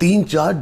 3-4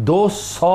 200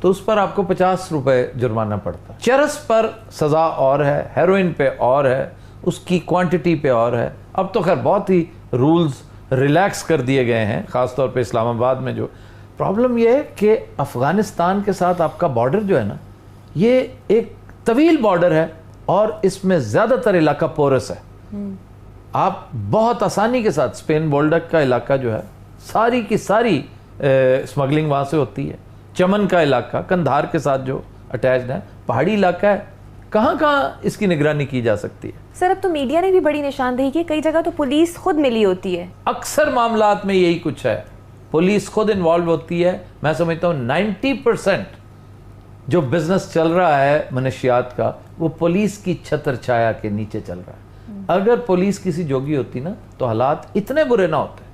تو اس پر آپ کو 50 روپے جرمانہ پڑتا ہے. چرس پر سزا اور ہے, ہیروئن پہ اور ہے, اس کی کوانٹٹی پہ اور ہے. اب تو خیر بہت ہی رولز ریلیکس کر دیے گئے ہیں, خاص طور پہ اسلام آباد میں. جو پرابلم یہ ہے کہ افغانستان کے ساتھ آپ کا بارڈر جو ہے نا, یہ ایک طویل بارڈر ہے اور اس میں زیادہ تر علاقہ پورس ہے. آپ بہت آسانی کے ساتھ اسپین بولڈک کا علاقہ جو ہے, ساری کی ساری اسمگلنگ وہاں سے ہوتی ہے. چمن کا علاقہ کندھار کے ساتھ جو اٹیچڈ ہے, پہاڑی علاقہ ہے, کہاں کہاں اس کی نگرانی کی جا سکتی ہے. سر اب تو میڈیا نے بھی بڑی نشاندہی کی, کئی جگہ تو پولیس خود ملی ہوتی ہے. اکثر معاملات میں یہی کچھ ہے, پولیس خود انوالو ہوتی ہے. میں سمجھتا ہوں 90% جو بزنس چل رہا ہے منشیات کا, وہ پولیس کی چھتر چھایا کے نیچے چل رہا ہے. اگر پولیس کسی جوگی ہوتی نا تو حالات اتنے برے نہ ہوتے.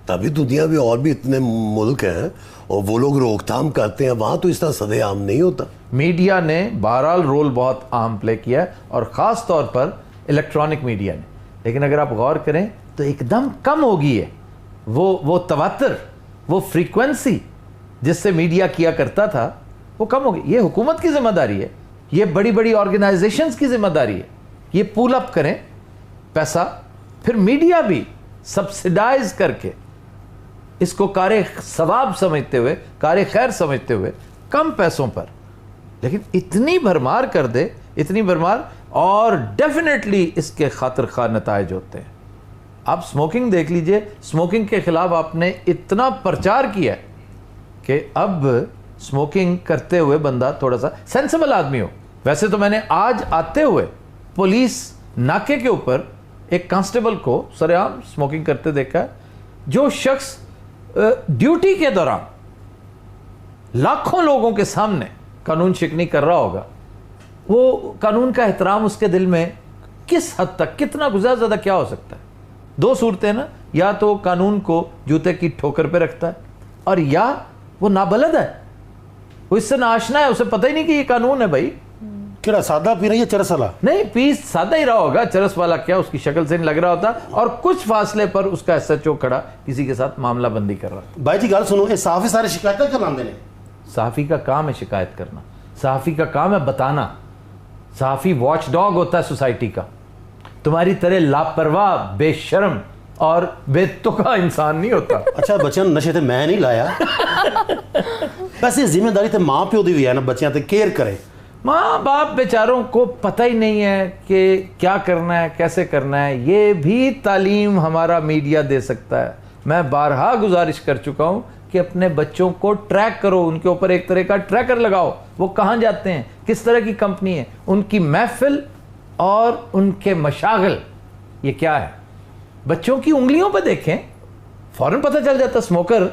تبھی دنیا میں اور بھی اتنے ملک ہیں اور وہ لوگ روک تھام کرتے ہیں, وہاں تو اس طرح سدے عام نہیں ہوتا. میڈیا نے بہرحال رول بہت اہم پلے کیا ہے, اور خاص طور پر الیکٹرانک میڈیا نے. لیکن اگر آپ غور کریں تو ایک دم کم ہو گئی ہے وہ تواتر, وہ فریکوینسی جس سے میڈیا کیا کرتا تھا, وہ کم ہو گئی. یہ حکومت کی ذمہ داری ہے, یہ بڑی بڑی آرگنائزیشنز کی ذمہ داری ہے, یہ پول اپ کریں پیسہ, پھر میڈیا بھی سبسیڈائز کر کے اس کو کار ثواب سمجھتے ہوئے, کار خیر سمجھتے ہوئے کم پیسوں پر, لیکن اتنی بھرمار کر دے, اتنی بھرمار, اور ڈیفینیٹلی اس کے خاطر خواہ نتائج ہوتے ہیں. آپ سموکنگ دیکھ لیجئے, سموکنگ کے خلاف آپ نے اتنا پرچار کیا ہے کہ اب سموکنگ کرتے ہوئے بندہ تھوڑا سا سینسیبل آدمی ہو. ویسے تو میں نے آج آتے ہوئے پولیس ناکے کے اوپر ایک کانسٹیبل کو سر عام سموکنگ کرتے دیکھا ہے. جو شخص ڈیوٹی کے دوران لاکھوں لوگوں کے سامنے قانون شکنی کر رہا ہوگا, وہ قانون کا احترام اس کے دل میں کس حد تک, کتنا گزرا زیادہ کیا ہو سکتا ہے. دو صورتیں نا, یا تو قانون کو جوتے کی ٹھوکر پہ رکھتا ہے, اور یا وہ نابلد ہے, وہ اس سے ناشنا ہے, اسے پتہ ہی نہیں کہ یہ قانون ہے. بھائی کیا سادہ پی رہی ہے چرس والا؟ نہیں, پیس سادہ ہی رہا ہوگا, چرس والا کیا, اس کی شکل سے نہیں لگ رہا ہوتا, اور کچھ فاصلے پر اس کا SHO کھڑا کسی کے ساتھ معاملہ بندی کر رہا. بھائی جی گل سنو, یہ صحافی سارے شکایتیں کراندے نے. صحافی کا کام ہے شکایت کرنا, صحافی کا کام ہے بتانا. صحافی واچ ڈاگ ہوتا ہے سوسائٹی کا. تمہاری طرح لاپرواہ, بے شرم اور بے تقا انسان نہیں ہوتا. اچھا بچیاں نشے تے میں نہیں لایا, ویسے ذمہ داری تے ماں پیو دی بھی ہے نا, بچیاں تے کیئر کرے. ماں باپ بیچاروں کو پتہ ہی نہیں ہے کہ کیا کرنا ہے, کیسے کرنا ہے. یہ بھی تعلیم ہمارا میڈیا دے سکتا ہے. میں بارہا گزارش کر چکا ہوں کہ اپنے بچوں کو ٹریک کرو, ان کے اوپر ایک طرح کا ٹریکر لگاؤ, وہ کہاں جاتے ہیں, کس طرح کی کمپنی ہے, ان کی محفل اور ان کے مشاغل یہ کیا ہے. بچوں کی انگلیوں پہ دیکھیں, فوراً پتہ چل جاتا. اسموکر,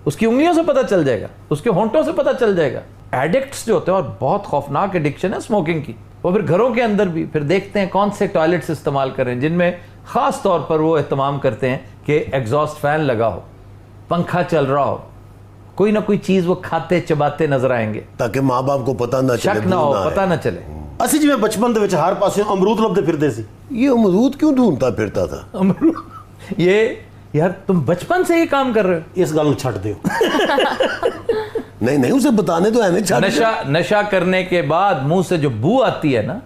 اس کی انگلیوں سے پتہ چل جائے گا, اس کے ہونٹوں سے پتہ چل جائے گا. ایڈکٹس جو ہوتے ہیں, اور بہت خوفناک ایڈکشن ہے اسموکنگ کی, وہ پھر گھروں کے اندر بھی پھر دیکھتے ہیں کون سے ٹوائلٹس استعمال کریں جن میں خاص طور پر وہ اہتمام کرتے ہیں کہ ایگزاسٹ فین لگا ہو, پنکھا چل رہا ہو, کوئی نہ کوئی چیز وہ کھاتے چباتے نظر آئیں گے تاکہ ماں باپ کو پتہ نہ چلے, شک نہ ہو, پتہ نہ چلے. اسی جی میں بچپن دے وچ ہر پاسے امرود لبدے پھردے سی. یہ امرود کیوں ڈھونڈتا پھرتا تھا؟ یہ یار تم بچپن سے یہ کام کر رہے ہو, اس گل نوں چھڈ دیو. نہیں اسے بتانے تو ایویں چھڈ. نشہ کرنے کے بعد منہ سے جو بو آتی ہے نا,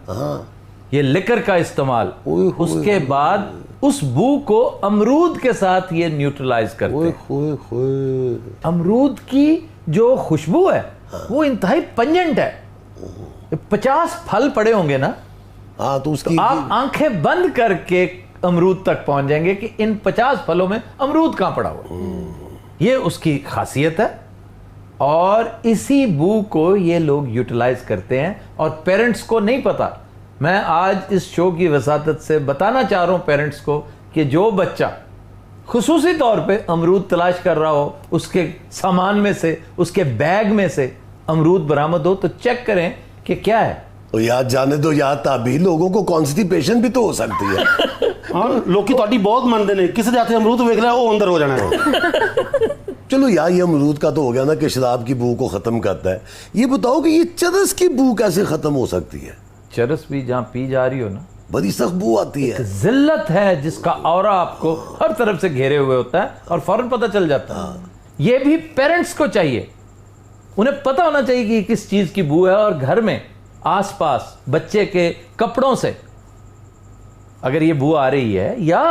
یہ لکر کا استعمال, اس کے بعد اس بو کو امرود کے ساتھ یہ نیوٹرلائز کرتے ہیں. امرود کی جو خوشبو ہے وہ انتہائی پنجنٹ ہے. 50 پھل پڑے ہوں گے نا, تو اس کی آپ آنکھیں بند کر کے امرود تک پہنچ جائیں گے کہ ان 50 پھلوں میں امرود کہاں پڑا ہوا. یہ اس کی خاصیت ہے, اور اسی بو کو یہ لوگ یوٹیلائز کرتے ہیں, اور پیرنٹس کو نہیں پتا. میں آج اس شو کی وساطت سے بتانا چاہ رہا ہوں پیرنٹس کو کہ جو بچہ خصوصی طور پہ امرود تلاش کر رہا ہو, اس کے سامان میں سے, اس کے بیگ میں سے امرود برآمد ہو, تو چیک کریں کہ کیا ہے. تو یاد جانے دو, یاد تابی لوگوں کو کانسٹیپیشن بھی تو ہو سکتی ہے. ہاں لوکی تہاڈی بہت منتے نے, کسی دے ہاتھ امرود ویکھ لیا وہ اندر ہو جانا ہے. چلو یار یہ امرود کا تو ہو گیا نا کہ شراب کی بو کو ختم کرتا ہے. یہ بتاؤ کہ یہ چرس کی بو کیسے ختم ہو سکتی ہے؟ چرس بھی جہاں پی جا رہی ہو نا, بڑی سخت بو آتی ہے. ذلت ہے جس کا اورا آپ کو ہر طرف سے گھیرے ہوئے ہوتا ہے, اور فوراً پتہ چل جاتا ہے. یہ بھی پیرنٹس کو چاہیے, انہیں پتہ ہونا چاہیے کہ کس چیز کی بو ہے, اور گھر میں آس پاس بچے کے کپڑوں سے اگر یہ بو آ رہی ہے, یا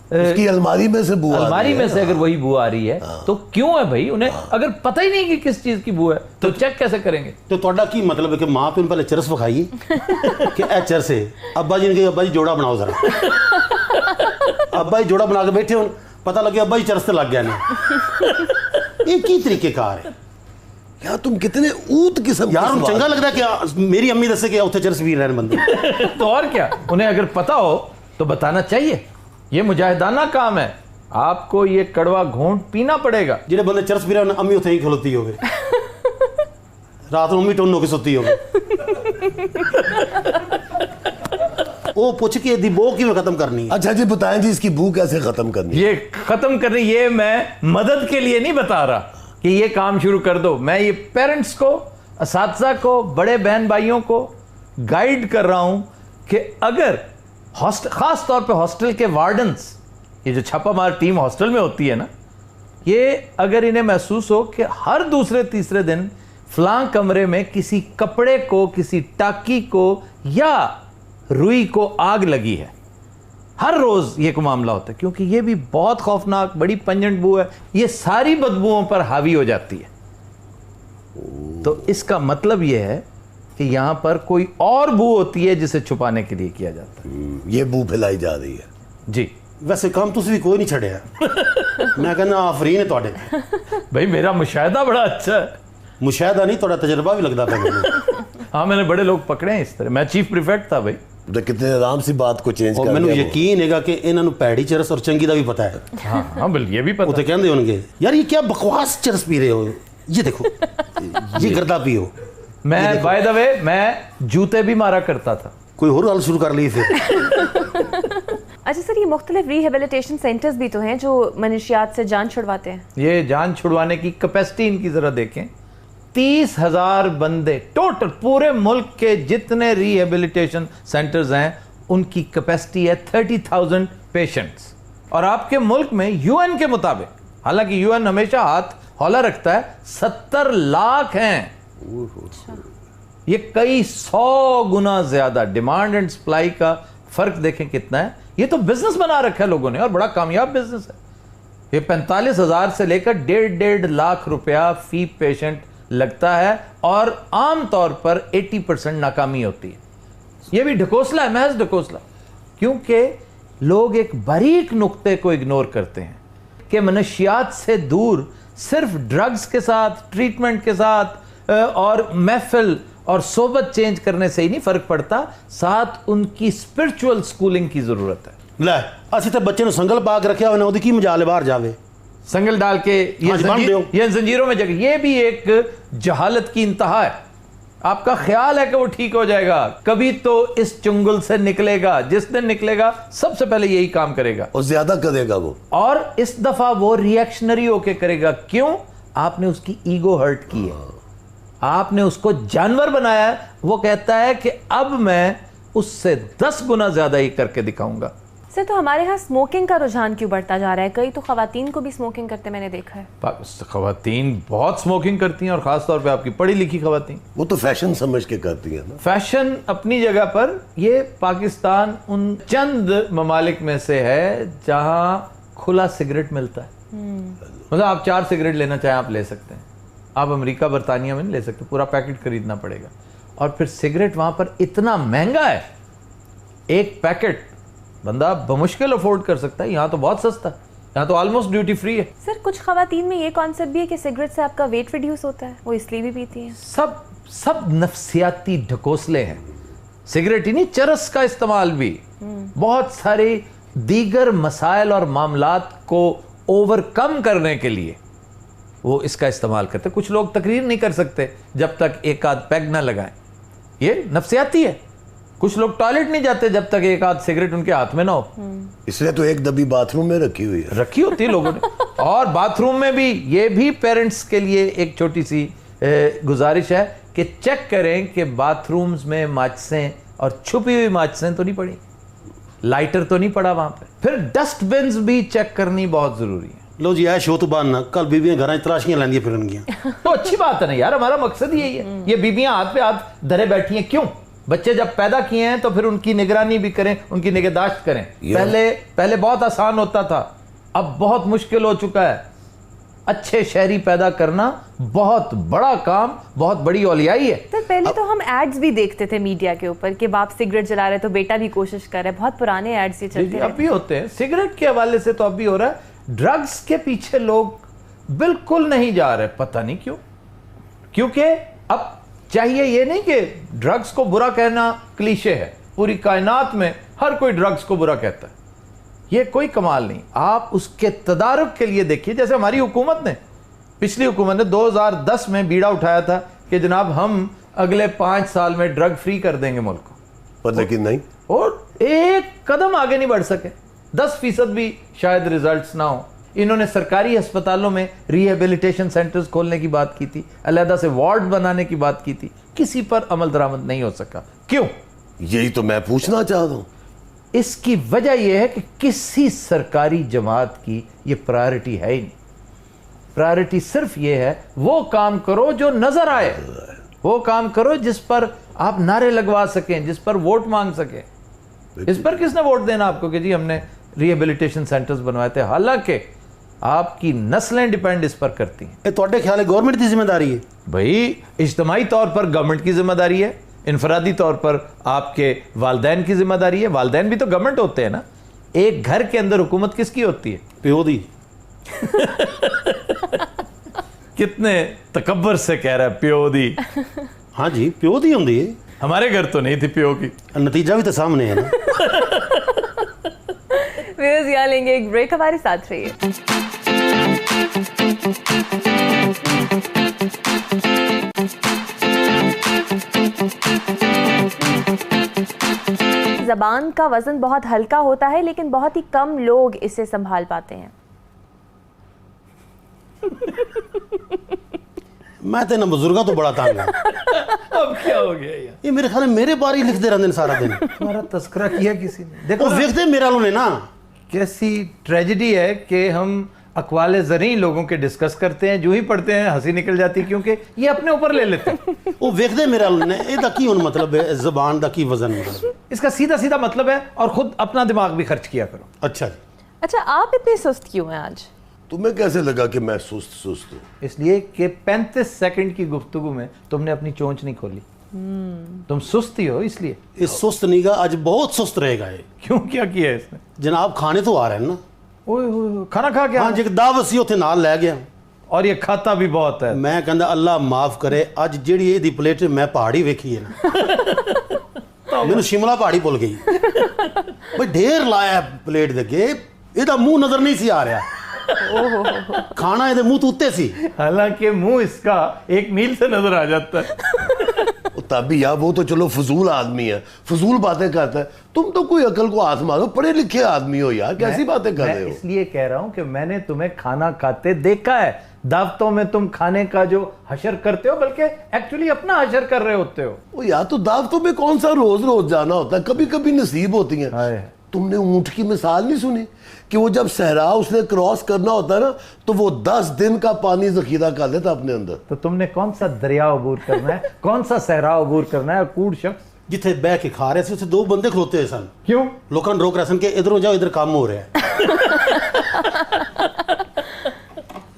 اس کی الماری میں سے بو آ رہی ہے, الماری میں سے اگر وہی بو آ رہی ہے تو کیوں ہے بھائی؟ انہیں اگر پتہ ہی نہیں کہ کس چیز کی بو ہے تو چیک کیسے کریں گے؟ تو تھوڑا کی مطلب ہے کہ ماں پہ پہلے چرس بکھائیے کہ اے چرس ہے, ابا جی نے کہا ابا جی جوڑا بناؤ ذرا, ابا جی جوڑا بنا کے بیٹھے ہوں, پتہ لگے ابا جی چرس سے لگ گیا نہیں. یہ کی طریقے کار ہے یار, تم کتنے اوت قسم یار, ہم چنگا لگتا ہے کہ میری امی دسے کہ اتنے چرس بھی رہنے بندے. تو اور کیا, انہیں اگر پتہ ہو تو بتانا چاہیے. یہ مجاہدانہ کام ہے, آپ کو یہ کڑوا گھونٹ پینا پڑے گا. جنہیں بندے چرس پی رہے ہیں امی اتنے ہی کھلوتی ہوگی, رات میں امی ٹونوں کی سوتی ہوگی, وہ پوچھ کے دی بو کی میں ختم کرنی ہے. اچھا جی بتائیں جی اس کی بو کیسے ختم کرنی ہے؟ یہ ختم کرنی, یہ میں مدد کے لیے نہیں بتا رہا کہ یہ کام شروع کر دو. میں یہ پیرنٹس کو, اساتذہ کو, بڑے بہن بھائیوں کو گائیڈ کر رہا ہوں کہ اگر خاص طور پہ ہاسٹل کے وارڈنز, یہ جو چھاپا مار ٹیم ہاسٹل میں ہوتی ہے نا, یہ اگر انہیں محسوس ہو کہ ہر دوسرے تیسرے دن فلاں کمرے میں کسی کپڑے کو, کسی ٹاکی کو یا روئی کو آگ لگی ہے, ہر روز یہ کو معاملہ ہوتا ہے, کیونکہ یہ بھی بہت خوفناک بڑی پنجنٹ بو ہے, یہ ساری بدبوؤں پر حاوی ہو جاتی ہے. تو اس کا مطلب یہ ہے کہ یہاں پر کوئی اور بو ہوتی ہے جسے چھپانے کے لیے کیا جاتا ہے. یہ بو پھیلائی جا رہی ہے جی. ویسے کام تسی بھی کوئی نہیں چھڑیا, میں کہنا آفرین ہے تواڈے. بھائی میرا مشاہدہ بڑا اچھا ہے. مشاہدہ نہیں, تھوڑا تجربہ بھی لگتا تھا مجھے. ہاں میں نے بڑے لوگ پکڑے ہیں اس طرح. میں چیف پریفیکٹ تھا بھائی. تو کتنے آرام سی بات کو چینج اور کر مینوں دیا وہ. یقین ہے گا کہ انہاں نوں پیڑی چرس اور چنگی دا بھی پتہ ہے. ہاں ہاں بل یہ بھی وہ پتہ. تو کہندے ہون گے یار یہ کیا بکواس چرس پی رہے ہو, یہ دیکھو یہ گردہ پیو. میں بائی دا وے میں جوتے بھی مارا کرتا تھا. کوئی اور حل شروع کر لی پھر. اچھا سر, یہ مختلف ریہیبلیٹیشن سینٹرز بھی تو ہیں جو منشیات سے جان چھڑواتے ہیں. یہ جان چھڑوانے کی کیپیسٹی ان کی ذرا دیکھیں. 30,000 بندے ٹوٹل پورے ملک کے جتنے ریہیبلیٹیشن سینٹرز ہیں ان کی کیپیسٹی ہے 30,000 پیشنٹس. اور آپ کے ملک میں یو این کے مطابق, حالانکہ یو این ہمیشہ ہاتھ ہولا رکھتا ہے, 70 لاکھ ہیں. یہ کئی 100 گنا زیادہ. ڈیمانڈ اینڈ سپلائی کا فرق دیکھیں کتنا ہے. یہ تو بزنس بنا رکھا ہے لوگوں نے, اور بڑا کامیاب بزنس ہے. یہ 45,000 سے لے کر 1.5 لاکھ روپیہ فی پیشنٹ لگتا ہے, اور عام طور پر 80% ناکامی ہوتی ہے. یہ بھی ڈھکوسلا ہے, محض ڈھکوسلا, کیونکہ لوگ ایک باریک نقطے کو اگنور کرتے ہیں کہ منشیات سے دور صرف ڈرگز کے ساتھ, ٹریٹمنٹ کے ساتھ اور محفل اور صحبت چینج کرنے سے ہی نہیں فرق پڑتا, ساتھ ان کی اسپرچول سکولنگ کی ضرورت ہے. لے اسی تے بچے نوں سنگل پا کے رکھیا ہونا, اودی کی مجال ہے باہر جاوے. سنگل ڈال کے یہ زنجیروں میں جگہ, یہ بھی ایک جہالت کی انتہا ہے. آپ کا خیال ہے کہ وہ ٹھیک ہو جائے گا, کبھی تو اس چنگل سے نکلے گا. جس دن نکلے گا سب سے پہلے یہی کام کرے گا, اور زیادہ کرے گا وہ, اور اس دفعہ وہ ریئیکشنری ہو کے کرے گا. کیوں؟ آپ نے اس کی ایگو ہرٹ کی ہے, آپ نے اس کو جانور بنایا ہے. وہ کہتا ہے کہ اب میں اس سے 10 گنا زیادہ ہی کر کے دکھاؤں گا. سر تو ہمارے ہاں اسموکنگ کا رجحان کیوں بڑھتا جا رہا ہے؟ کئی تو خواتین کو بھی اسموکنگ کرتے میں نے دیکھا ہے. خواتین بہت اسموکنگ کرتی ہیں, اور خاص طور پہ آپ کی پڑھی لکھی خواتین. وہ تو فیشن سمجھ کے کرتی ہیں نا. فیشن اپنی جگہ پر. یہ پاکستان ان چند ممالک میں سے ہے جہاں کھلا سگریٹ ملتا ہے. مطلب آپ 4 سگریٹ لینا چاہیں آپ لے سکتے ہیں. آپ امریکہ برطانیہ میں نہیں لے سکتے, پورا پیکٹ خریدنا پڑے گا. اور پھر سگریٹ وہاں پر اتنا مہنگا ہے, ایک پیکٹ بندہ بمشکل افورڈ کر سکتا ہے. یہاں تو بہت سستا ہے, یہاں تو آلموسٹ ڈیوٹی فری ہے. سر کچھ خواتین میں یہ کانسیپٹ بھی ہے کہ سگریٹ سے آپ کا ویٹ ریڈیوس ہوتا ہے, وہ اس لیے بھی پیتی ہیں. سب نفسیاتی ڈھکوسلے ہیں. سگریٹ ہی نہیں, چرس کا استعمال بھی, بہت سارے دیگر مسائل اور معاملات کو اوور کم کرنے کے لیے وہ اس کا استعمال کرتے. کچھ لوگ تقریر نہیں کر سکتے جب تک ایک آدھ پیگ نہ لگائیں, یہ نفسیاتی ہے. کچھ لوگ ٹوائلٹ نہیں جاتے جب تک ایک آدھ سگریٹ ان کے ہاتھ میں نہ ہو. اس لیے تو ایک ڈبی باتھ روم میں رکھی ہوئی ہے, رکھی ہوتی ہے لوگوں نے. اور باتھ روم میں بھی, یہ بھی پیرنٹس کے لیے ایک چھوٹی سی گزارش ہے کہ چیک کریں کہ باتھ رومز میں ماچسیں اور چھپی ہوئی ماچسیں تو نہیں پڑی, لائٹر تو نہیں پڑا وہاں پہ. پھر ڈسٹ بنز بھی چیک کرنی بہت ضروری ہے. لو جی ایش ہو تو باننا کل بیویاں گھراں تراشیاں لیندیاں پھرن گیاں. تو اچھی بات ہے نا یار, ہمارا مقصد یہی ہے. یہ بیویاں ہاتھ پہ ہاتھ دھرے بیٹھی ہیں کیوں؟ بچے جب پیدا کیے ہیں تو پھر ان کی نگرانی بھی کریں, ان کی نگہداشت کریں. پہلے بہت آسان ہوتا تھا, اب بہت مشکل ہو چکا ہے. اچھے شہری پیدا کرنا بہت بڑا کام, بہت بڑی اولیائی ہے. تو پہلے تو ہم ایڈز بھی دیکھتے تھے میڈیا کے اوپر کہ باپ سگریٹ جلا رہے تو بیٹا بھی کوشش کر رہا ہے. بہت پرانے ایڈز یہ چلتے اب بھی ہوتے ہیں سگریٹ کے حوالے سے, تو اب بھی ہو رہا ہے. ڈرگز کے پیچھے لوگ بالکل نہیں جا رہے, پتہ نہیں کیوں. کیونکہ اب چاہیے یہ نہیں کہ ڈرگز کو برا کہنا کلیشے ہے, پوری کائنات میں ہر کوئی ڈرگز کو برا کہتا ہے, یہ کوئی کمال نہیں. آپ اس کے تدارک کے لیے دیکھیے, جیسے ہماری حکومت نے, پچھلی حکومت نے 2010 میں بیڑا اٹھایا تھا کہ جناب ہم اگلے 5 سال میں ڈرگ فری کر دیں گے ملک کو, پر لیکن نہیں, اور ایک قدم آگے نہیں بڑھ سکے. 10% بھی شاید ریزلٹس نہ ہوں. انہوں نے سرکاری ہسپتالوں میں ریہیبلیٹیشن سینٹرز کھولنے کی بات کی تھی, علیحدہ سے وارڈ بنانے کی بات کی تھی, کسی پر عمل درآمد نہیں ہو سکا. کیوں؟ یہی تو میں پوچھنا چاہتا ہوں. اس کی وجہ یہ ہے کہ کسی سرکاری جماعت کی یہ پرائرٹی ہے ہی نہیں. پرائرٹی صرف یہ ہے وہ کام کرو جو نظر آئے, وہ کام کرو جس پر آپ نعرے لگوا سکیں, جس پر ووٹ مانگ سکیں. اس پر کس نے ووٹ دینا آپ کو کہ جی ہم نے ریہیبلیٹیشن سینٹرز بنوائے تھے, حالانکہ آپ کی نسلیں ڈیپینڈ اس پر کرتی ہیں. تواڈے خیال ہے گورنمنٹ کی ذمہ داری ہے؟ بھائی اجتماعی طور پر گورنمنٹ کی ذمہ داری ہے, انفرادی طور پر آپ کے والدین کی ذمہ داری ہے. والدین بھی تو گورنمنٹ ہوتے ہیں نا. ایک گھر کے اندر حکومت کس کی ہوتی ہے؟ پیو دی. کتنے تکبر سے کہہ رہا ہے پیو دی. ہاں جی پیو دی ہوندی ہے. ہمارے گھر تو نہیں تھی پیو کی. نتیجہ بھی تو سامنے ہے نا. ویئرز یہاں لیں گے ایک بریک, ہمارے ساتھ رہیے. زبان کا وزن بہت ہلکا ہوتا ہے لیکن بہت ہی کم لوگ اسے سنبھال پاتے ہیں. میں تو انہاں بزرگاں تو بڑا تانگ ہوں. اب کیا ہو گیا یہ میرے خیال میں میرے بارے ہی لکھتے رہتے ہیں سارا دن. تمہارا تذکرہ کیا کسی نے؟ دیکھو وہ ویکھتے میرے والوں نے نا, کیسی ٹریجڈی ہے کہ ہم اقوال زرعی لوگوں کے ڈسکس کرتے ہیں, جو ہی پڑھتے ہیں ہنسی نکل جاتی کیونکہ یہ اپنے اوپر لے لیتے ہیں. وہ ویکھتے میرے والوں نے. یہ دا کی ہن مطلب ہے زبان دا کی وزن مطلب؟ اس کا سیدھا سیدھا مطلب ہے, اور خود اپنا دماغ بھی خرچ کیا کرو. اچھا جی. اچھا آپ اتنے سست کیوں ہیں آج؟ تمہیں کیسے لگا کہ میں سست ہوں؟ اس لیے کہ 35 سیکنڈ کی گفتگو میں تم نے اپنی چونچ نہیں کھولی. تم سست ہی ہو اس لیے. یہ سست نہیں گا, آج بہت سست رہے گا. یہ کیوں, کیا کیا ہے اس نے؟ جناب کھانے تو آ رہے ہیں نا. اوئے ہوئے کھانا کھا کے ہاں جی دعوت سی اوتھے نال لے گیا, اور یہ کھاتا بھی بہت ہے. میں کہندا اللہ معاف کرے, اج جیڑی یہ دی پلیٹ میں پہاڑی ویکھی ہے نا, مینوں شملہ پہاڑی بھول گئی. بھئی ڈھیر لایا پلیٹ دے کے, یہ دا منہ نظر نہیں سی آ رہا, کھانا یہ منہ تو اتے سی, حالانکہ منہ اس کا 1 میل سے نظر آ جاتا ہے. تب بھی یار وہ تو چلو فضول آدمی ہے, فضول باتیں کرتا ہے. تم تو کوئی عقل کو ہاتھ مارو, پڑھے لکھے آدمی ہو یار, کیسی باتیں کر رہے ہو؟ میں اس لیے کہہ رہا ہوں کہ میں نے تمہیں کھانا کھاتے دیکھا ہے. دعوتوں میں تم کھانے کا جو حشر کرتے ہو, بلکہ ایکچولی اپنا حشر کر رہے ہوتے ہو. وہ یار تو دعوتوں میں کون سا روز روز جانا ہوتا ہے, کبھی کبھی نصیب ہوتی ہیں. تم نے اونٹ کی مثال نہیں سنی کہ وہ جب صحرا اس نے کراس کرنا ہوتا ہے نا, تو وہ 10 دن کا پانی ذخیرہ کر لیتا اپنے اندر. تو تم نے کون سا دریا عبور کرنا ہے, کون سا صحرا عبور کرنا ہے؟ کوڑ شخص جتھے بہ کے کھا رہے تھے اسے 2 بندے کھلوتے ہوئے سن. کیوں؟ لوکاں روک رہے سن کہ ادھروں جاؤ, ادھر کام ہو رہا ہے.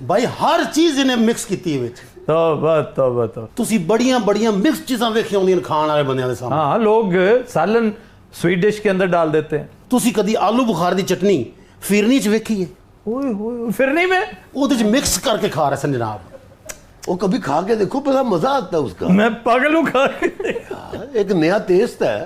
بھائی ہر چیز انہیں مکس کیتی ہے. توبہ توبہ توبہ. تسی بڑیاں بڑیاں مکس چیزاں ویکھیاں ہوندیاں کھان والے بندیاں دے سامنے. ہاں لوگ سالن سویٹ ڈش کے اندر ڈال دیتے ہیں. تسی کدی آلو بخار دی چٹنی فیرنی چ ویکھی ہے؟ اوئے ہوئے فرنی میں وہ مکس کر کے کھا رہے سن جناب. وہ کبھی کھا کے دیکھو, بڑا مزہ آتا ہے اس کا. میں پاگل ہوں کھا کے. ایک نیا ٹیسٹ ہے.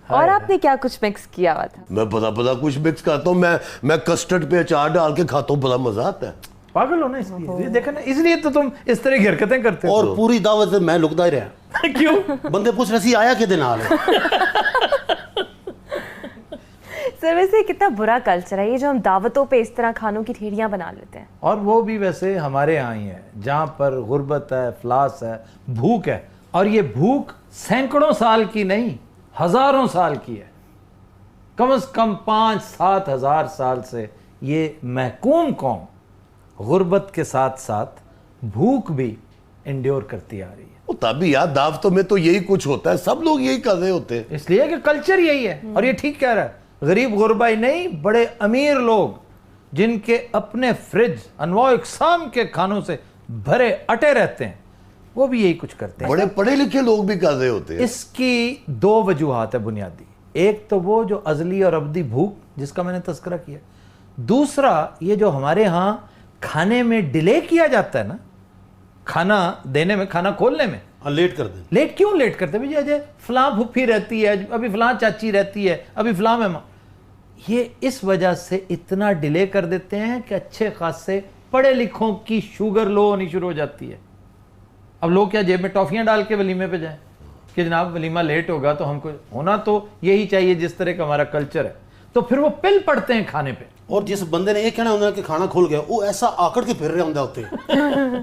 اور آپ نے کیا کچھ مکس کیا ہوا تھا؟ میں بڑا کچھ مکس کرتا ہوں. میں کسٹرڈ پہ اچار ڈال کے کھاتا ہوں, بڑا مزہ آتا ہے. پاگل ہو نا اس لیے, دیکھا نا, اس لیے تو تم اس طرح کی حرکتیں کرتے اور پوری دعوت میں لکدا ہی رہا. کیوں؟ بندے پوچھ رہے سی آیا کہ دن نال. سر ویسے کتنا برا کلچر ہے یہ جو ہم دعوتوں پہ اس طرح کھانوں کی ٹھیلیاں بنا لیتے ہیں. اور وہ بھی ویسے ہمارے یہاں ہی ہے جہاں پر غربت ہے, افلاس ہے, بھوک ہے. اور یہ بھوک سینکڑوں سال کی نہیں, ہزاروں سال کی ہے. کم از کم 5-7 ہزار سال سے یہ محکوم قوم غربت کے ساتھ ساتھ بھوک بھی انڈیور کرتی آ رہی ہے. وہ تبھی یار دعوتوں میں تو یہی کچھ ہوتا ہے, سب لوگ یہی کر رہے ہوتے ہیں, اس لیے کہ کلچر یہی ہے. اور یہ ٹھیک کہہ رہا ہے, غریب غربا ہی نہیں, بڑے امیر لوگ جن کے اپنے فریج انواع اقسام کے کھانوں سے بھرے اٹے رہتے ہیں, وہ بھی یہی کچھ کرتے ہیں. بڑے پڑھے لکھے لوگ بھی کر رہے ہوتے ہیں. اس کی دو وجوہات ہے بنیادی. ایک تو وہ جو ازلی اور ابدی بھوک جس کا میں نے تذکرہ کیا, دوسرا یہ جو ہمارے ہاں کھانے میں ڈیلے کیا جاتا ہے نا, کھانا دینے میں, کھانا کھولنے میں لیٹ کر دیں. لیٹ کیوں لیٹ کرتے ہیں؟ بھئی فلاں پھپھی رہتی ہے, ابھی فلاں چاچی رہتی ہے, ابھی فلاں مہمان. یہ اس وجہ سے اتنا ڈیلے کر دیتے ہیں کہ اچھے خاصے پڑھے لکھوں کی شوگر لو ہونی شروع ہو جاتی ہے. اب لوگ کیا جیب میں ٹافیاں ڈال کے ولیمے پہ جائیں کہ جناب ولیمہ لیٹ ہوگا تو ہم کو ہونا تو یہی چاہیے جس طرح کا ہمارا کلچر ہے. تو پھر وہ پل پڑتے ہیں کھانے پہ. اور جس بندے نے یہ کہنا ہوتا ہے کہ کھانا کھل گیا, وہ ایسا آکڑ کے پھر رہے ہوتے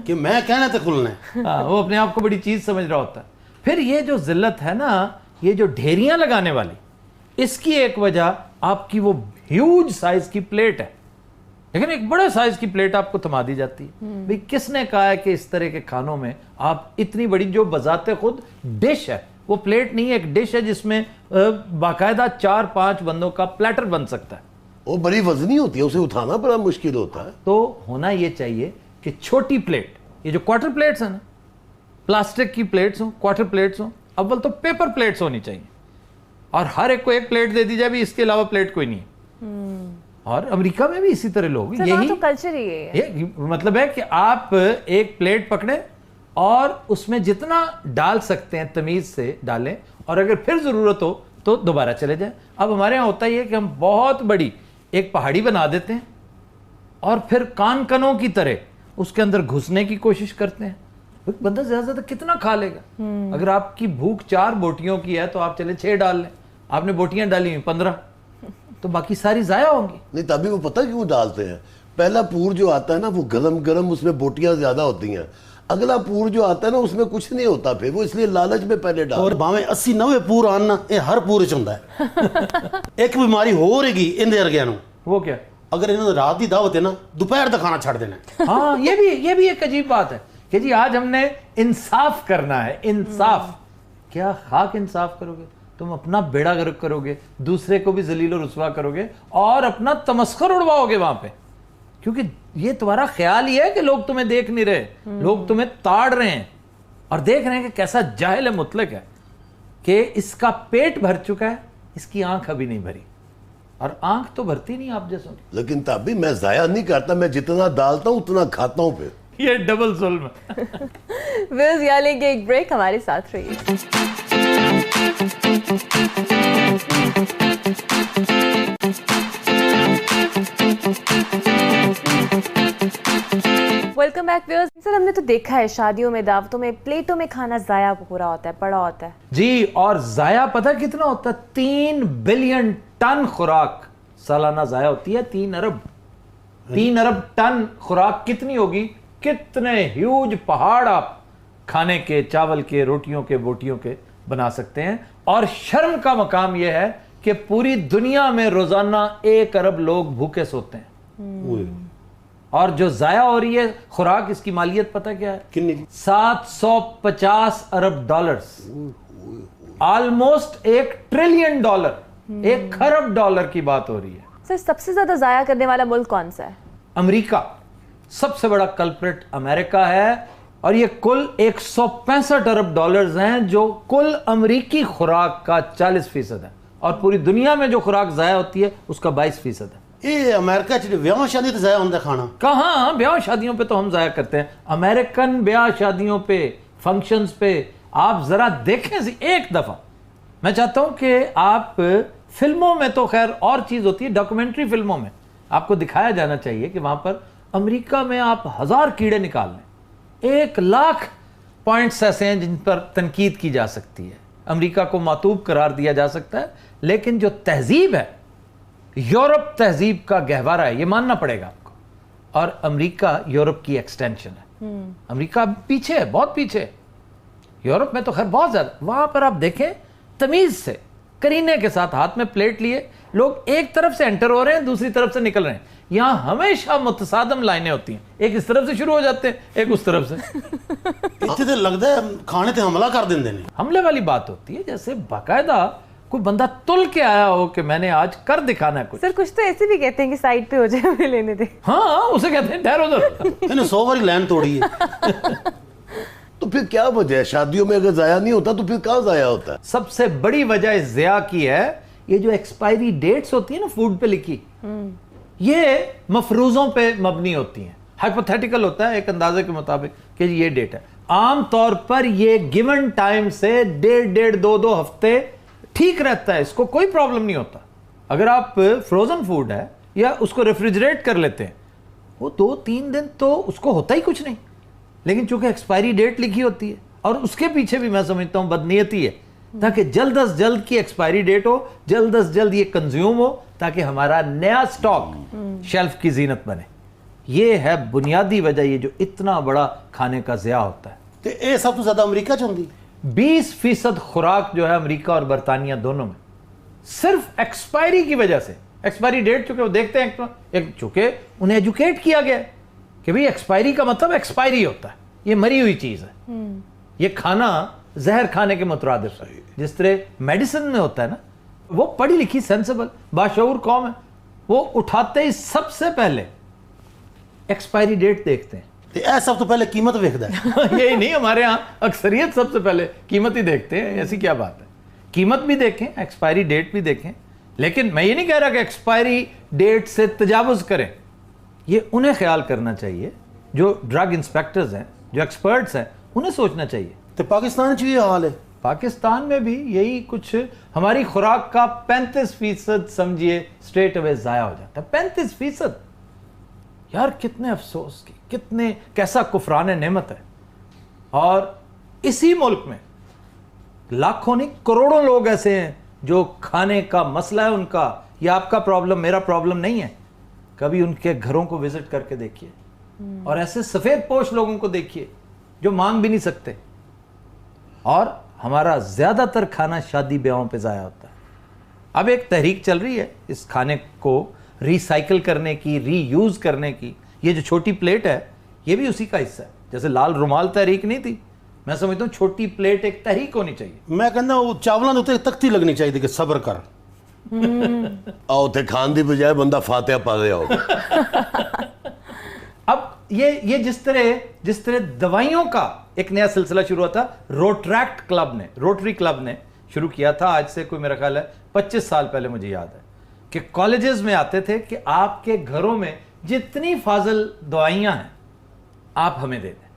کہ میں کہنا تھا کھلنا ہے. ہاں, وہ اپنے آپ کو بڑی چیز سمجھ رہا ہوتا ہے. پھر یہ جو ذلت ہے نا, یہ جو ڈھیریاں لگانے والی, اس کی ایک وجہ آپ کی وہ ہیوج سائز کی پلیٹ ہے. لیکن ایک بڑے سائز کی پلیٹ آپ کو تھما دی جاتی ہے. بھئی کس نے کہا ہے کہ اس طرح کے کھانوں میں آپ اتنی بڑی جو بذات خود ڈش ہے, وہ پلیٹ نہیں ہے, ایک ڈش ہے جس میں باقاعدہ 4-5 بندوں کا پلیٹر بن سکتا ہے. وہ بڑی وزنی ہوتی ہے, اسے اٹھانا بڑا مشکل ہوتا ہے. تو ہونا یہ چاہیے کہ چھوٹی پلیٹ, یہ جو کوارٹر پلیٹس ہیں نا, پلاسٹک کی پلیٹس ہوں, کوارٹر پلیٹس ہوں, اول تو پیپر پلیٹس ہونی چاہیے, اور ہر ایک کو ایک پلیٹ دے دی جائے بھی اس کے علاوہ پلیٹ کوئی نہیں ہے. اور امریکہ میں بھی اسی طرح لوگ, یہی تو کلچر ہی ہے. مطلب ہے کہ آپ ایک پلیٹ پکڑیں اور اس میں جتنا ڈال سکتے ہیں تمیز سے ڈالیں, اور اگر پھر ضرورت ہو تو دوبارہ چلے جائیں. اب ہمارے ہاں ہوتا ہی ہے کہ ہم بہت بڑی ایک پہاڑی بنا دیتے ہیں اور پھر کان کنوں کی طرح اس کے اندر گھسنے کی کوشش کرتے ہیں. بندہ زیادہ زیادہ کتنا کھا لے گا؟ اگر آپ کی بھوک 4 بوٹیوں کی ہے تو آپ چلے 6 ڈال لیں. آپ نے بوٹیاں ڈالی ہیں 15, تو باقی ساری ضائع ہوں گی. نہیں تبھی وہ پتہ کیوں ڈالتے ہیں, پہلا پور جو آتا ہے نا وہ گرم گرم, اس میں بوٹیاں زیادہ ہوتی ہیں. اگلا پور جو آتا ہے نا اس میں کچھ نہیں ہوتا, پھر وہ اس لیے لالچ میں پہلے ڈال. اور باویں 80-90 پور آنا, یہ ہر پور چ ہوندا ہے. ایک بیماری ہو رہی گی ان دے ارگیاں نو, وہ کیا؟ اگر انہوں نے رات دی دعوت ہے نا, دوپہر دا کھانا چھڑ دینا ہے. ہاں, یہ بھی ایک عجیب بات ہے کہ جی آج ہم نے انصاف کرنا ہے. انصاف کیا خاک انصاف کرو گے؟ تم اپنا بیڑا غرق کرو گے, دوسرے کو بھی ذلیل و رسوا کرو گے, اور اپنا تمسخر اڑواؤ گے وہاں پہ, کیونکہ یہ تمہارا خیال ہی ہے کہ لوگ تمہیں دیکھ نہیں رہے, لوگ تمہیں تاڑ رہے ہیں اور دیکھ رہے ہیں کہ کیسا جاہل مطلق ہے کہ اس کا پیٹ بھر چکا ہے, اس کی آنکھ ابھی نہیں بھری. اور آنکھ تو بھرتی نہیں آپ جیسوں کی. لیکن تب بھی میں ضائع نہیں کرتا, میں جتنا ڈالتا ہوں اتنا کھاتا ہوں. پھر یہ ڈبل ظلم ہے. ویلز یہاں لیں گے ایک بریک, ہمارے ساتھ رہیے. Welcome back wears. سر ہم نے تو دیکھا ہے شادیوں میں, دعوتوں میں پلیٹوں میں کھانا ضائع ہو رہا ہوتا ہے, پڑا ہوتا ہے. جی, اور ضائع پتہ کتنا ہوتا ہے؟ 3 بلین ٹن خوراک سالانہ ضائع ہوتی ہے. 3 ارب ٹن خوراک کتنی ہوگی؟ کتنے ہیوج پہاڑ آپ کھانے کے, چاول کے, روٹیوں کے, بوٹیوں کے بنا سکتے ہیں. اور شرم کا مقام یہ ہے کہ پوری دنیا میں روزانہ 1 ارب لوگ بھوکے سوتے ہیں, اور جو ضائع ہو رہی ہے خوراک, اس کی مالیت پتہ کیا ہے؟ کنی؟ 750 ارب ڈالرز, آلموسٹ $1 ٹریلین, 1 خرب ڈالر کی بات ہو رہی ہے. سر سب سے زیادہ ضائع کرنے والا ملک کون سا ہے؟ امریکہ. سب سے بڑا کلپریٹ امریکہ ہے, اور یہ کل 165 ارب ڈالرز ہیں جو کل امریکی خوراک کا 40% ہے, اور پوری دنیا میں جو خوراک ضائع ہوتی ہے اس کا 22% ہے. یہ امریکہ بیاہ شادی تو ضائع ہوتا ہے کھانا. کہاں بیاہ شادیوں پہ تو ہم ضائع کرتے ہیں. امریکن بیاہ شادیوں پہ, فنکشنز پہ آپ ذرا دیکھیں ایک دفعہ. میں چاہتا ہوں کہ آپ فلموں میں تو خیر اور چیز ہوتی ہے, ڈاکومنٹری فلموں میں آپ کو دکھایا جانا چاہیے کہ وہاں پر امریکہ میں آپ 1000 کیڑے نکال لیں, 100,000 پوائنٹس ایسے ہیں جن پر تنقید کی جا سکتی ہے, امریکہ کو معطوب قرار دیا جا سکتا ہے. لیکن جو تہذیب ہے, یورپ تہذیب کا گہوارہ ہے, یہ ماننا پڑے گا آپ کو, اور امریکہ یورپ کی ایکسٹینشن ہے. امریکہ پیچھے ہے, بہت پیچھے. یورپ میں تو خیر بہت زیادہ. وہاں پر آپ دیکھیں تمیز سے, کرینے کے ساتھ ہاتھ میں پلیٹ لیے لوگ ایک طرف سے انٹر ہو رہے ہیں, دوسری طرف سے نکل رہے ہیں. یہاں ہمیشہ متصادم لائنیں ہوتی ہیں, ایک اس طرف سے شروع ہو جاتے ہیں, ایک اس طرف سے. اتنے تو لگتا ہے کھانے تے حملہ کر دیندے نے. حملے والی بات ہوتی ہے جیسے باقاعدہ کوئی بندہ تل کے آیا ہو کہ میں نے آج کر دکھانا ہے کچھ. سر کچھ تو ایسے بھی کہتے ہیں کہ سائڈ پہ ہو جائے, ہمیں لینے دیں. ہاں اسے کہتے ہیں ٹھہرو ذرا. میں نے 100 باری لائن توڑی ہے. تو پھر کیا وجہ ہے؟ شادیوں میں اگر ضائع نہیں ہوتا تو پھر کہاں ضائع ہوتا ہے؟ سب سے بڑی وجہ اس ضیاع کی ہے یہ جو ایکسپائری ڈیٹس ہوتی ہیں نا فوڈ پہ لکھی, یہ مفروضوں پہ مبنی ہوتی ہیں. ہائپوتھیٹیکل ہوتا ہے ایک اندازے کے مطابق کہ یہ ڈیٹ ہے. عام طور پر یہ گیون ٹائم سے 1.5 ہفتے ٹھیک رہتا ہے, اس کو کوئی پرابلم نہیں ہوتا. اگر آپ فروزن فوڈ ہے یا اس کو ریفریجریٹ کر لیتے ہیں وہ 2-3 دن تو اس کو ہوتا ہی کچھ نہیں, لیکن چونکہ ایکسپائری ڈیٹ لکھی ہوتی ہے اور اس کے پیچھے بھی میں سمجھتا ہوں بدنیتی ہے تاکہ جلد از جلد کی ایکسپائری ڈیٹ ہو, جلد از جلد یہ کنزیوم ہو تاکہ ہمارا نیا سٹاک شیلف کی زینت بنے. یہ ہے بنیادی وجہ یہ جو اتنا بڑا کھانے کا ضیاع ہوتا ہے. تے اے سب تو زیادہ امریکہ چ ہوندی. 20% خوراک جو ہے امریکہ اور برطانیہ دونوں میں صرف ایکسپائری کی وجہ سے. ایکسپائری ڈیٹ چونکہ وہ دیکھتے ہیں, چونکہ انہیں ایجوکیٹ کیا گیا ہے کہ بھئی ایکسپائری کا مطلب ایکسپائری ہوتا ہے, یہ مری ہوئی چیز ہے, یہ کھانا زہر کھانے کے مترادف ہے. جس طرح میڈیسن میں ہوتا ہے نا, وہ پڑھی لکھی سینسیبل باشعور قوم ہے, وہ اٹھاتے ہی سب سے پہلے ایکسپائری ڈیٹ دیکھتے ہیں. اے سب تو پہلے قیمت ویکھدا ہے. یہی نہیں, ہمارے ہاں اکثریت سب سے پہلے قیمت ہی دیکھتے ہیں. ایسی کیا بات ہے, قیمت بھی دیکھیں, ایکسپائری ڈیٹ بھی دیکھیں. لیکن میں یہ نہیں کہہ رہا کہ ایکسپائری ڈیٹ سے تجاوز کریں. یہ انہیں خیال کرنا چاہیے جو ڈرگ انسپیکٹرز ہیں, جو ایکسپرٹس ہیں, انہیں سوچنا چاہیے. تو پاکستان چ یہ حال ہے. پاکستان میں بھی یہی کچھ, ہماری خوراک کا 35% سمجھیے اسٹریٹ اوے ضائع ہو جاتا ہے. 35%. یار کتنے افسوس کی, کتنے, کیسا کفران نعمت ہے. اور اسی ملک میں لاکھوں نہیں کروڑوں لوگ ایسے ہیں جو کھانے کا مسئلہ ہے ان کا. یہ آپ کا پرابلم, میرا پرابلم نہیں ہے. کبھی ان کے گھروں کو وزٹ کر کے دیکھیے اور ایسے سفید پوش لوگوں کو دیکھیے جو مانگ بھی نہیں سکتے. اور ہمارا زیادہ تر کھانا شادی بیاہوں پہ ضائع ہوتا ہے. اب ایک تحریک چل رہی ہے اس کھانے کو ری سائیکل کرنے کی, ری یوز کرنے کی. یہ جو چھوٹی پلیٹ ہے یہ بھی اسی کا حصہ ہے. جیسے لال رومال تحریک نہیں تھی, میں سمجھتا ہوں چھوٹی پلیٹ ایک تحریک ہونی چاہیے. میں کہنا وہ چاولاں دے اوتے تختی لگنی چاہیے کہ صبر کر. آؤ تے کھان دی بجائے بندہ فاتحہ پڑھ رہا ہوگا. اب یہ جس طرح دوائیوں کا ایک نیا سلسلہ شروع ہوا تھا, روٹری کلب نے شروع کیا تھا آج سے کوئی میرا خیال ہے 25 سال پہلے. مجھے یاد ہے کہ کالجز میں آتے تھے کہ آپ کے گھروں میں جتنی فاضل دوائیاں ہیں آپ ہمیں دے دیں.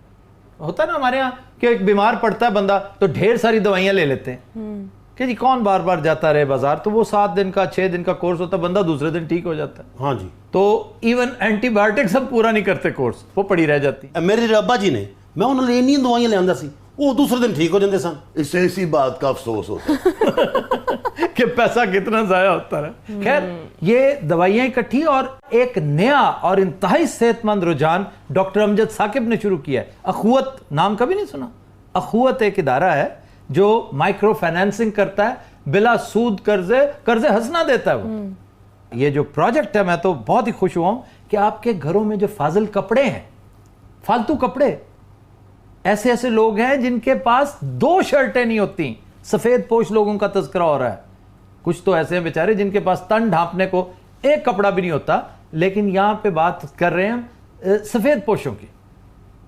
ہوتا ہے نا ہمارے ہاں کہ ایک بیمار پڑتا ہے بندہ تو ڈھیر ساری دوائیاں لے لیتے ہیں کہ جی کون بار بار جاتا رہے بازار. تو وہ 7 دن کا 6 دن کا کورس ہوتا ہے, بندہ دوسرے دن ٹھیک ہو جاتا ہے. ہاں جی. تو ایون اینٹی بایوٹک سب پورا نہیں کرتے کورس, وہ پڑی رہ جاتی. میرے ابا جی نے, میں انہوں نے انہی دوائیاں لے آندا سی, وہ دوسرے دن ٹھیک ہو جاندے سن. اس سے اسی بات کا افسوس ہوتا ہے کہ پیسہ کتنا ضائع ہوتا ہے. خیر یہ دوائیاں اکٹھی, اور ایک نیا اور انتہائی صحت مند رجحان ڈاکٹر امجد ثاقب نے شروع کیا ہے. اخوت نام کبھی نہیں سنا؟ اخوت ایک ادارہ ہے جو مائکرو فائنینسنگ کرتا ہے, بلا سود قرضے ہنسنا دیتا ہے. وہ یہ جو پروجیکٹ ہے, میں تو بہت ہی خوش ہوا ہوں کہ آپ کے گھروں میں جو فاضل کپڑے ہیں, فالتو کپڑے, ایسے لوگ ہیں جن کے پاس 2 شرٹیں نہیں ہوتی. سفید پوش لوگوں کا تذکرہ ہو رہا ہے. کچھ تو ایسے ہیں بیچارے جن کے پاس تن ڈھانپنے کو ایک کپڑا بھی نہیں ہوتا. لیکن یہاں پہ بات کر رہے ہیں سفید پوشوں کی,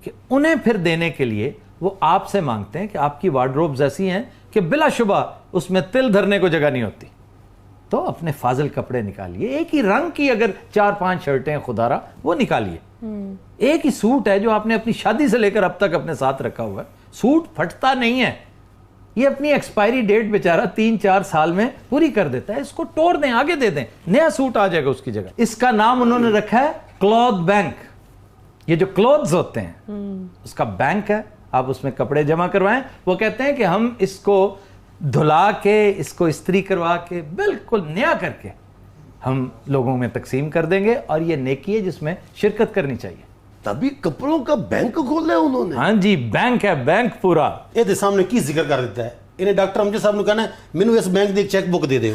کہ انہیں پھر دینے کے لیے وہ آپ سے مانگتے ہیں کہ آپ کی وارڈروبز ایسی ہیں کہ بلا شبہ اس میں تل دھرنے کو جگہ نہیں ہوتی. تو اپنے فاضل کپڑے نکالیے, ایک ہی رنگ کی اگر 4-5 شرٹیں خدا را وہ نکالیے. ایک ہی سوٹ ہے جو آپ نے اپنی شادی سے لے کر اب تک اپنے ساتھ رکھا ہوا ہے, سوٹ پھٹتا نہیں ہے. یہ اپنی ایکسپائری ڈیٹ بیچارہ 3-4 سال میں پوری کر دیتا ہے. اس کو توڑ دیں, آگے دے دیں, نیا سوٹ آ جائے گا اس کی جگہ. اس کا نام انہوں نے رکھا ہے کلوتھ بینک. یہ جو کلوتھز ہوتے ہیں اس کا بینک ہے, آپ اس میں کپڑے جمع کروائیں. وہ کہتے ہیں کہ ہم اس کو دھلا کے, اس کو استری کروا کے بالکل نیا کر کے ہم لوگوں میں تقسیم کر دیں گے, اور یہ نیکی ہے جس میں شرکت کرنی چاہیے. تبھی کپڑوں کا بینک کھولا ہے انہوں نے. ہاں جی, بینک ہے, بینک پورا. یہ دے سامنے کی ذکر کر دیتا ہے. انہیں ڈاکٹر امجد صاحب نے کہنا ہے مینوں اس بینک دی ایک چیک بک دے دیو.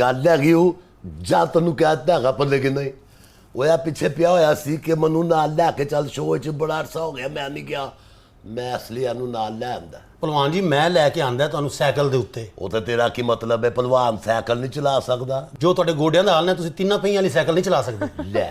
ਗੱਲ ਹੈਗੀ ਉਹ ਜਾਂ ਤੈਨੂੰ ਕਹਿਤਾ ਹੈਗਾ ਪਰ ਲੇਕਿਨ ਨਹੀਂ ਉਹ ਆ ਪਿੱਛੇ ਪਿਆ ਹੋਇਆ ਸੀ ਕਿ ਮੈਨੂੰ ਨਾਲ ਲੈ ਕੇ ਚੱਲ ਸ਼ੋਅ 'ਚ ਬੜਾ ਅਰਸਾ ਹੋ ਗਿਆ ਮੈਂ ਨਹੀਂ ਗਿਆ ਮੈਂ ਅਸਲੀ ਇਹਨੂੰ ਨਾਲ ਲੈ ਆਂਦਾ ਭਲਵਾਨ ਜੀ ਮੈਂ ਲੈ ਕੇ ਆਂਦਾ ਤੁਹਾਨੂੰ ਸਾਈਕਲ ਦੇ ਉੱਤੇ ਉਹ ਤਾਂ ਤੇਰਾ ਕੀ ਮਤਲਬ ਹੈ ਭਲਵਾਨ ਸਾਈਕਲ ਨਹੀਂ ਚਲਾ ਸਕਦਾ ਜੋ ਤੁਹਾਡੇ ਗੋਡਿਆਂ ਦਾ ਹਾਲ ਨੇ ਤੁਸੀਂ ਤਿੰਨਾਂ ਪਹੀਆਂ ਵਾਲੀ ਸਾਈਕਲ ਨਹੀਂ ਚਲਾ ਸਕਦੇ ਲੈ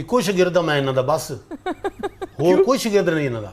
ਇੱਕੋ ਸ਼ਾਗਿਰਦ ਆ ਮੈਂ ਇਹਨਾਂ ਦਾ ਬਸ ਹੋਰ ਕੋਈ ਸ਼ਾਗਿਰਦ ਨਹੀਂ ਇਹਨਾਂ ਦਾ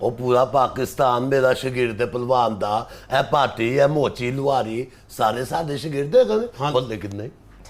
ਉਹ ਪੂਰਾ ਪਾਕਿਸਤਾਨ ਮੇਰਾ ਸ਼ਾਗਿਰਦ ਹੈ ਭਲਵਾਨ ਦਾ ਇਹ ਭਾਟੀ ਹੈ ਮੋਚੀ ਲੁਹਾਰੀ ਸਾਰੇ ਸਾਡੇ ਸ਼ਾਗਿਰਦ ਹੈਗੇ ਹਾਂ। ਪਰ ਲੇਕਿਨ ਨਹੀਂ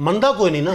ਮੰਨਦਾ ਕੋਈ ਨਹੀਂ ਨਾ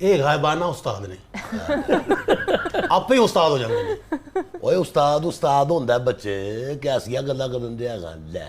ਇਹ ਗਾਇਬਾਨਾ ਉਸਤਾਦ ਨੇ ਆਪੇ ਹੀ ਉਸਤਾਦ ਹੋ ਜਾਂਦੇ ਨੇ ਓਏ ਉਸਤਾਦ ਹੁੰਦਾ ਬੱਚੇ ਕੈਸੀਆਂ ਗੱਲਾਂ ਕਰਨ ਦੇ ਹੈਗਾ ਲੈ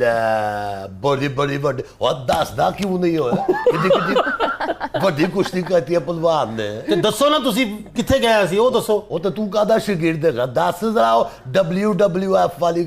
ਲੈ ਬੜੀ ਵੱਡੀ ਉਹ ਦੱਸਦਾ ਕਿਉਂ ਨਹੀਂ ਹੋਇਆ ਕਿੱਡੀ ਵੱਡੀ ਕੁਸ਼ਤੀ ਕਰਤੀ ਹੈ ਭਲਵਾਨ ਨੇ ਤੇ ਦੱਸੋ ਨਾ ਤੁਸੀਂ ਕਿੱਥੇ ਗਏ ਸੀ ਉਹ ਦੱਸੋ ਉਹ ਤਾਂ ਤੂੰ ਕਾਹਦਾ ਸ਼ਾਗਿਰਦ ਹੈਗਾ ਦੱਸ ਜ਼ਰਾ ਉਹ WWF ਵਾਲੀ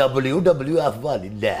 WWF ਵਾਲੀ ਲੈ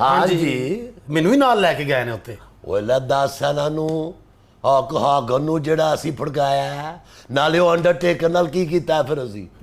ਹਾਂ ਜੀ ਮੈਨੂੰ ਵੀ ਨਾਲ ਲੈ ਕੇ ਗਏ ਨੇ ਉੱਥੇ ਓਏ ਲੈ ਦੱਸ ਇਹਨਾਂ ਨੂੰ ਹਾਂ ਗੰਨੂ ਜਿਹੜਾ ਅਸੀਂ ਫੜਕਾਇਆ ਨਾਲੇ ਉਹ ਅੰਡਰਟੇਕਰ ਨਾਲ ਕੀ ਕੀਤਾ ਫਿਰ ਅਸੀਂ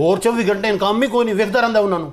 ਹੋਰ 24 ਘੰਟੇ ਕੰਮ ਹੀ ਕੋਈ ਨਹੀਂ ਵੇਖਦਾ ਰਹਿੰਦਾ ਉਹਨਾਂ ਨੂੰ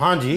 ਹਾਂਜੀ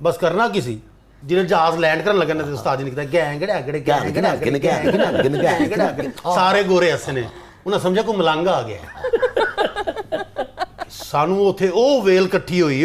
ਬਸ ਕਰਨਾ ਕੀ ਸੀ ਜਿਹਨੇ ਜਹਾਜ਼ ਲੈਂਡ ਕਰਨ ਲੱਗਣ ਤੇ ਉਸਤਾਦ ਜੀ ਨੇ ਕਿਹਾ ਗੈਂਗੜੇ ਸਾਰੇ ਗੋਰੇ ਹੱਸੇ ਨੇ ਉਹਨਾਂ ਸਮਝਿਆ ਕੋਈ ਮਲੰਗ ਆ ਗਿਆ ਸਾਨੂੰ ਉੱਥੇ ਉਹ ਵੇਲ ਇਕੱਠੀ ਹੋਈ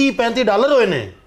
30-35 ਡਾਲਰ ਹੋਏ ਨੇ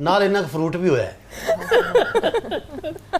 ਨਾਲ ਇਹਨਾਂ ਫਰੂਟ ਵੀ ਹੋਇਆ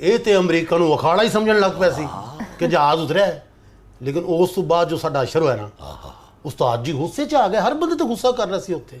ਇਹ ਤੇ ਅਮਰੀਕਾ ਨੂੰ ਅਖਾੜਾ ਹੀ ਸਮਝਣ ਲੱਗ ਪਿਆ ਸੀ ਕਿ ਜਹਾਜ਼ ਉਤਰਿਆ ਹੈ। ਲੇਕਿਨ ਉਸ ਤੋਂ ਬਾਅਦ ਜੋ ਸਾਡਾ ਅਸ਼ਰ ਹੋਇਆ ਨਾ ਉਸਤਾਦ ਜੀ ਗੁੱਸੇ 'ਚ ਆ ਗਏ ਹਰ ਬੰਦੇ ਤੇ ਗੁੱਸਾ ਕਰ ਰਿਹਾ ਸੀ ਉੱਥੇ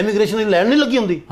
ਇਮੀਗ੍ਰੇਸ਼ਨ ਦੀ ਲਾਈਨ ਨਹੀਂ ਲੱਗੀ ਹੁੰਦੀ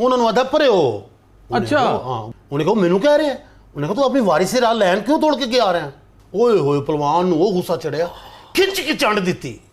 ਉਹਨਾਂ ਨੂੰ ਆਦਾ ਭਰੇ ਹੋ ਅੱਛਾ। ਹਾਂ ਉਹਨੇ ਕਹੋ ਮੈਨੂੰ ਕਹਿ ਰਿਹਾ ਉਹਨੇ ਕਹਾ ਤੂੰ ਆਪਣੀ ਵਾਰੀ ਸੇ ਰਾਹ ਲੈਣ ਕਿਉਂ ਤੋੜ ਕੇ ਆ ਰਿਹਾ ਓਏ ਹੋਏ ਪਹਿਲਵਾਨ ਨੂੰ ਉਹ ਗੁੱਸਾ ਚੜਿਆ ਖਿੱਚ ਕੇ ਚੰਡ ਦਿੱਤੀ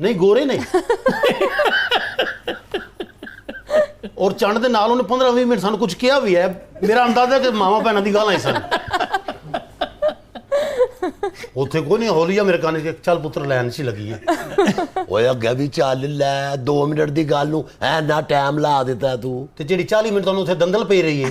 ਨਹੀਂ ਗੋਰੇ ਨਹੀਂ ਔਰ ਚੰਡ ਦੇ ਨਾਲ ਉਹਨੇ 15-20 ਮਿੰਟ ਸਾਨੂੰ ਕੁਝ ਕਿਹਾ ਵੀ ਹੈ ਮੇਰਾ ਅੰਦਾਜ਼ਾ ਕਿ ਮਾਮਾ ਭੈਣਾਂ ਦੀ ਗਾਲਾਂ ਹੀ ਸਨ ਉੱਥੇ ਕੋਈ ਨਹੀਂ ਹੌਲੀਆ ਮੇਰੇ ਕੰਨ 'ਚ ਚੱਲ ਪੁੱਤਰ ਲੈਣ 'ਚ ਹੀ ਲੱਗੀ ਹੈ ਓਏ ਅੱਗੇ ਵੀ ਚੱਲ ਲੈ 2 ਮਿੰਟ ਦੀ ਗੱਲ ਨੂੰ ਐਨਾ ਟਾਈਮ ਲਾ ਦਿੱਤਾ ਤੂੰ ਤੇ ਜਿਹੜੀ 40 ਮਿੰਟ ਤੁਹਾਨੂੰ ਉੱਥੇ ਦੰਦਲ ਪਈ ਰਹੀ ਹੈ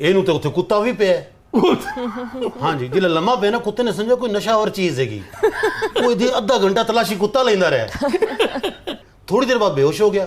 ਇਹਨੂੰ ਤੇ ਉੱਥੇ ਕੁੱਤਾ ਵੀ ਪਿਆ ਹੈ। ਹਾਂਜੀ ਜਿਹੜਾ ਲੰਮਾ ਪਿਆ ਨਾ ਕੁੱਤੇ ਨੇ ਸਮਝਿਆ ਕੋਈ ਨਸ਼ਾ ਹੋਰ ਚੀਜ਼ ਹੈਗੀ ਉਹ ਇਹਦੀ ਅੱਧਾ ਘੰਟਾ ਤਲਾਸ਼ੀ ਕੁੱਤਾ ਲੈਂਦਾ ਰਿਹਾ ਥੋੜੀ ਦੇਰ ਬਾਅਦ ਬੇਹੋਸ਼ ਹੋ ਗਿਆ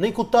ਨਹੀਂ ਕੁੱਤਾ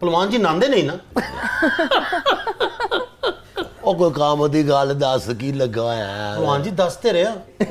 ਪਹਿਲਵਾਨ ਜੀ ਨਾਂਦੇ ਨਹੀਂ ਨਾ ਉਹ ਕੋਈ ਕੰਮ ਦੀ ਗੱਲ ਦੱਸ ਕੀ ਲੱਗਾ ਹੈ ਪਹਿਲਵਾਨ ਜੀ ਦੱਸਤੇ ਰਿਹਾ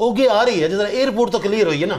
ਉਹ ਅੱਗੇ ਆ ਰਹੀ ਹੈ ਜਦੋਂ 에어ਪੋਰਟ ਤੋਂ ਕਲੀਅਰ ਹੋਈ ਹੈ ਨਾ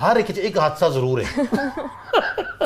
ਹਰ ਇੱਕ 'ਚ ਇੱਕ ਹਾਦਸਾ ਜ਼ਰੂਰ ਹੈ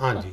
ਹਾਂਜੀ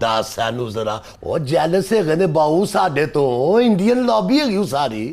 ਦੱਸ ਸਾਨੂੰ ਜ਼ਰਾ ਉਹ ਜੈਲਸ ਹੈਗੇ ਨੇ ਬਾਹੂ ਸਾਡੇ ਤੋਂ ਇੰਡੀਅਨ ਲੌਬੀ ਹੈਗੀ ਉਹ ਸਾਰੀ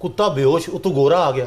ਕੁੱਤਾ ਬੇਹੋਸ਼ ਉਤੋਂ ਗੋਰਾ ਆ ਗਿਆ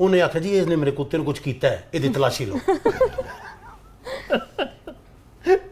ਉਹਨੇ ਆਖਿਆ ਜੀ ਇਸਨੇ ਮੇਰੇ ਕੁੱਤੇ ਨੂੰ ਕੁਝ ਕੀਤਾ ਹੈ ਇਹਦੀ ਤਲਾਸ਼ੀ ਲਓ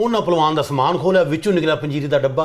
ਉਹਨਾਂ ਪਹਿਲਵਾਨ ਦਾ ਸਮਾਨ ਖੋਲਿਆ ਵਿੱਚੋਂ ਨਿਕਲਿਆ ਪੰਜੀਰੀ ਦਾ ਡੱਬਾ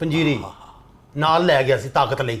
ਪੰਜੀਰੀ ਨਾਲ ਲੈ ਗਿਆ ਸੀ ਤਾਕਤ ਲਈ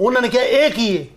ਉਹਨਾਂ ਨੇ ਕਿਹਾ ਇਹ ਕੀ ਹੈ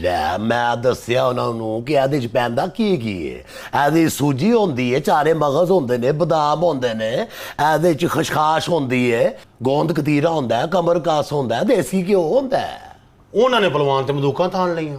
ਲੈ ਮੈਂ ਦੱਸਿਆ ਉਹਨਾਂ ਨੂੰ ਕਿ ਇਹਦੇ ਚ ਪੈਂਦਾ ਕੀ ਹੈ ਇਹਦੀ ਸੂਜੀ ਹੁੰਦੀ ਹੈ ਚਾਰੇ ਮਗਜ਼ ਹੁੰਦੇ ਨੇ ਬਦਾਮ ਹੁੰਦੇ ਨੇ ਇਹਦੇ ਚ ਖਸ਼ਖਾਸ਼ ਹੁੰਦੀ ਹੈ ਗੋਂਦ ਕਤੀਰਾ ਹੁੰਦਾ ਹੈ ਕਮਰ ਕਾਸ ਹੁੰਦਾ ਹੈ ਦੇਸੀ ਘਿਓ ਹੁੰਦਾ ਹੈ ਉਹਨਾਂ ਨੇ ਪਹਿਲਵਾਨ ਤੇ ਬੰਦੂਕਾਂ ਤਾਣ ਲਈਆਂ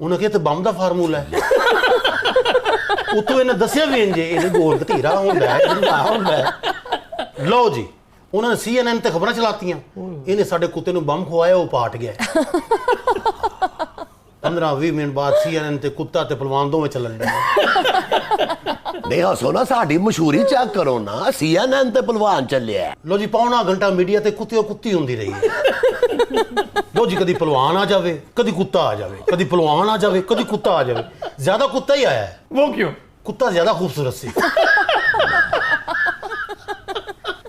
ਉਹਨਾਂ ਕਿਹਾ ਤੇ ਬੰਮ ਦਾ ਫਾਰਮੂਲਾ ਹੈ ਉਤੋਂ ਇਹਨੇ ਦੱਸਿਆ ਵੀ ਇੰਜ ਇਹਦੇ ਗੋਲ ਧੀਰਾ ਹੁੰਦਾ ਹੈ ਹੁੰਦਾ ਹੈ ਲਓ ਜੀ ਉਹਨਾਂ ਨੇ CNN ਤੇ ਖਬਰਾਂ ਚਲਾਤੀਆਂ, ਇਹਨੇ ਸਾਡੇ ਕੁੱਤੇ ਨੂੰ ਬੰਬ ਖਵਾਇਆ, ਉਹ ਪਾਟ ਗਿਆ। 15-20 ਮਿੰਟ ਬਾਅਦ CNN ਤੇ ਕੁੱਤਾ ਤੇ ਪਹਿਲਵਾਨ ਦੋਵੇਂ ਚੱਲਣ ਡਏ। ਨਹੀਂ ਹੱਸੋ ਨਾ, ਸਾਡੀ ਮਸ਼ਹੂਰੀ ਚੈੱਕ ਕਰੋ ਨਾ, CNN ਤੇ ਪਹਿਲਵਾਨ ਚੱਲਿਆ। ਲੋ ਜੀ, ਪੌਣਾ ਘੰਟਾ ਮੀਡੀਆ ਤੇ ਕੁੱਤੇ ਕੁੱਤੀ ਹੁੰਦੀ ਰਹੀ ਹੈ। ਲੋ ਜੀ, ਕਦੀ ਪਹਿਲਵਾਨ ਆ ਜਾਵੇ, ਕਦੀ ਕੁੱਤਾ ਆ ਜਾਵੇ, ਕਦੀ ਪਹਿਲਵਾਨ ਆ ਜਾਵੇ, ਕਦੀ ਕੁੱਤਾ ਆ ਜਾਵੇ। ਜ਼ਿਆਦਾ ਕੁੱਤਾ ਹੀ ਆਇਆ ਹੈ। وہ کیوں؟ ਕੁੱਤਾ ਜ਼ਿਆਦਾ ਖੂਬਸੂਰਤ ਸੀ।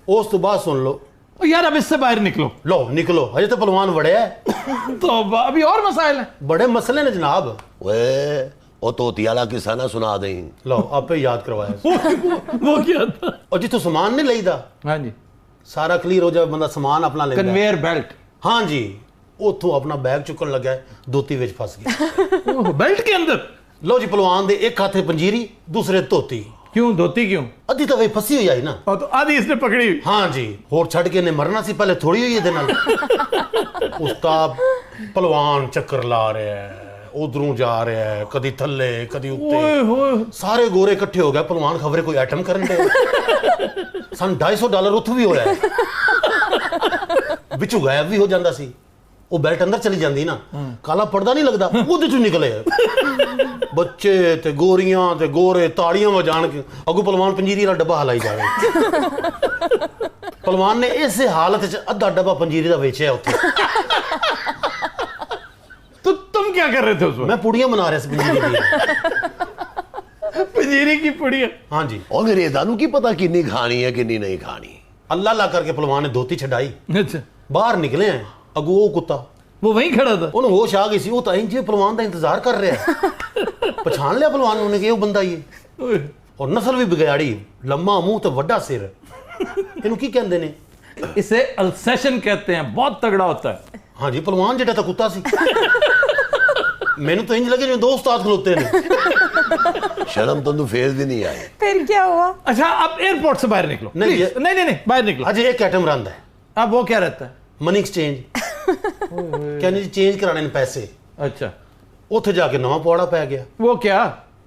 ਉਸ ਤੋਂ ਬਾਅਦ ਸੁਣ ਲਓ। یار اب اس سے باہر نکلو، ਲੋ ਨਿਕਲੋ, ਹਜੇ ਤਾਂ ਪਹਿਲਵਾਨ ਵੜਿਆ ہے۔ تو ابھی اور مسائل ہیں۔ بڑے مسئلے نے جناب۔ ਓਏ ਉਹ ਤੋਤੀ ਵਾਲਾ ਕਿੱਸਾ ਨਾ ਸੁਣਾ ਦੇਈਂ। ਲਓ ਆਪੇ ਯਾਦ ਕਰਵਾਇਆ। وہ کیا تھا؟ اور ਜਿੱਥੋਂ ਸਮਾਨ ਨਹੀਂ ਲਈਦਾ, ہاں جی، ਸਾਰਾ ਕਲੀਅਰ ਹੋ ਜਾਵੇ, ਬੰਦਾ ਸਮਾਨ ਆਪਣਾ ਲੈਂਦਾ। کنویئر بیلٹ، ਹਾਂ ਜੀ, ਉੱਥੋਂ ਆਪਣਾ ਬੈਗ ਚੁੱਕਣ ਲੱਗਾ, ਦੋਤੀ ਵਿੱਚ ਫਸ ਗਿਆ। بیلٹ کے اندر؟ ਲਓ ਜੀ, ਪਹਿਲਵਾਨ ਦੇ ਇੱਕ ਹੱਥੇ ਪੰਜੀਰੀ, ਦੂਸਰੇ ਧੋਤੀ। کیوں دھوتی کیوں؟ ਅੱਧੀ ਤਾਂ ਵੇ ਫਸੀ ਹੋਈ ਆਈ ਨਾ। اور تو آدھی اس نے پکڑی ہوئی۔ ਹਾਂ ਜੀ, ਹੋਰ ਛੱਡ ਕੇ ਇਹਨੇ ਮਰਨਾ ਸੀ, ਪਹਿਲੇ ਥੋੜੀ ਹੋਈ ਇਹਦੇ ਨਾਲ। ਉਸਤਾਦ ਪਹਿਲਵਾਨ ਚੱਕਰ ਲਾ ਰਿਹਾ ਹੈ, ਉਧਰੋਂ ਜਾ ਰਿਹਾ ਹੈ, ਕਦੀ ਥੱਲੇ ਕਦੀ ਉੱਤੇ। اوئے ہوئے، ਸਾਰੇ ਗੋਰੇ ਇਕੱਠੇ ਹੋ ਗਏ, ਪਹਿਲਵਾਨ ਖਬਰੇ ਕੋਈ ਆਈਟਮ ਕਰਨ ਦੇ। ਸਾਨੂੰ $250 ਉੱਥੋਂ ਵੀ ਹੋਇਆ, ਵਿੱਚੋਂ ਗਾਇਬ ਵੀ ਹੋ ਜਾਂਦਾ ਸੀ। ਉਹ ਬੈਲਟ ਅੰਦਰ ਚਲੀ ਜਾਂਦੀ ਨਾ, ਕਾਲਾ ਪਰਦਾ ਨਹੀਂ ਲੱਗਦਾ, ਉਹਦੇ ਚੋਂ ਨਿਕਲੇ ਬੱਚੇ ਤੇ ਗੋਰੀਆਂ ਤੇ ਗੋਰੇ ਤਾੜੀਆਂ ਵਜਾਣ ਕੇ ਅੱਗੋਂ ਪਹਿਲਵਾਨ ਪੰਜੀਰੀ ਦਾ ਡੱਬਾ ਹਲਾਈ ਜਾਵੇ। ਪਹਿਲਵਾਨ ਨੇ ਇਸੇ ਹਾਲਤ 'ਚ ਅੱਧਾ ਡੱਬਾ ਪੰਜੀਰੀ ਦਾ ਵੇਚਿਆ ਉੱਥੇ। تو تم کیا کر رہے تھے اس ਮੈਂ وقت؟ ਪੂੜੀਆਂ ਬਣਾ ਰਿਹਾ ਸੀ ਪੰਜੀਰੀ ਦੀਆਂ। پنجیری کی پڑی ہے۔ ਹਾਂ ਜੀ, ਉਹ ਅੰਗਰੇਜ਼ਾਂ ਨੂੰ ਕੀ ਪਤਾ ਕਿੰਨੀ ਖਾਣੀ ਹੈ ਕਿੰਨੀ ਨਹੀਂ ਖਾਣੀ। ਅੱਲਾ ਅੱਲਾ ਕਰਕੇ ਪਹਿਲਵਾਨ ਨੇ ਧੋਤੀ ਛਡਾਈ, اچھا، ਬਾਹਰ ਨਿਕਲੇ ਆ, ਅੱਗੋਂ ਉਹ ਕੁੱਤਾ, وہ وہیں کھڑا تھا؟ ਉਹਨੂੰ ਹੋਸ਼ ਆ ਗਈ ਸੀ। ਉਹ ਤਾਂ ਇੰਜ ਪਹਿਲਵਾਨ ਦਾ ਇੰਤਜ਼ਾਰ ਕਰ ਰਿਹਾ। ਪਛਾਣ ਲਿਆ ਪਹਿਲਵਾਨ ਨੂੰ, ਉਹਨੇ ਕਿ ਉਹ ਬੰਦਾ ਹੀ ਹੈ। اوئے، ਔਰ ਨਸਲ ਵੀ ਵਿਗਾੜੀ, ਲੰਮਾ ਮੂੰਹ ਤੇ ਵੱਡਾ ਸਿਰ। ਇਹਨੂੰ ਕੀ ਕਹਿੰਦੇ ਨੇ? اسے السیشن کہتے ہیں، بہت تگڑا ہوتا ہے۔ ਹਾਂਜੀ, ਪਹਿਲਵਾਨ ਜਿਹੜਾ ਤਾਂ ਕੁੱਤਾ ਸੀ। ਮੈਨੂੰ ਤਾਂ ਇੰਜ ਲੱਗੇ ਜਿਵੇਂ ਦੋ ਉਸਤਾਦ ਖਲੋਤੇ ਨੇ। ਸ਼ਰਮ ਤੁਹਾਨੂੰ ਫੇਰ ਵੀ ਨਹੀਂ ਆਈ। پھر کیا ہوا؟ اچھا اب ایئرپورٹ سے باہر نکلو، نہیں، پلیز۔ نہیں نہیں نہیں، باہر نکلو۔ ਅਜੇ ਇੱਕ ਆਈਟਮ ਰਹਿੰਦਾ ਹੈ, اب وہ کیا رہتا ہے؟ Money exchange. ਕਹਿੰਦੇ ਜੀ ਚੇਂਜ ਕਰਾਣੇ ਨੇ ਪੈਸੇ। اچھا، ਉੱਥੇ ਜਾ ਕੇ ਨਵਾਂ ਪੌੜਾ ਪੈ ਗਿਆ। وہ کیا؟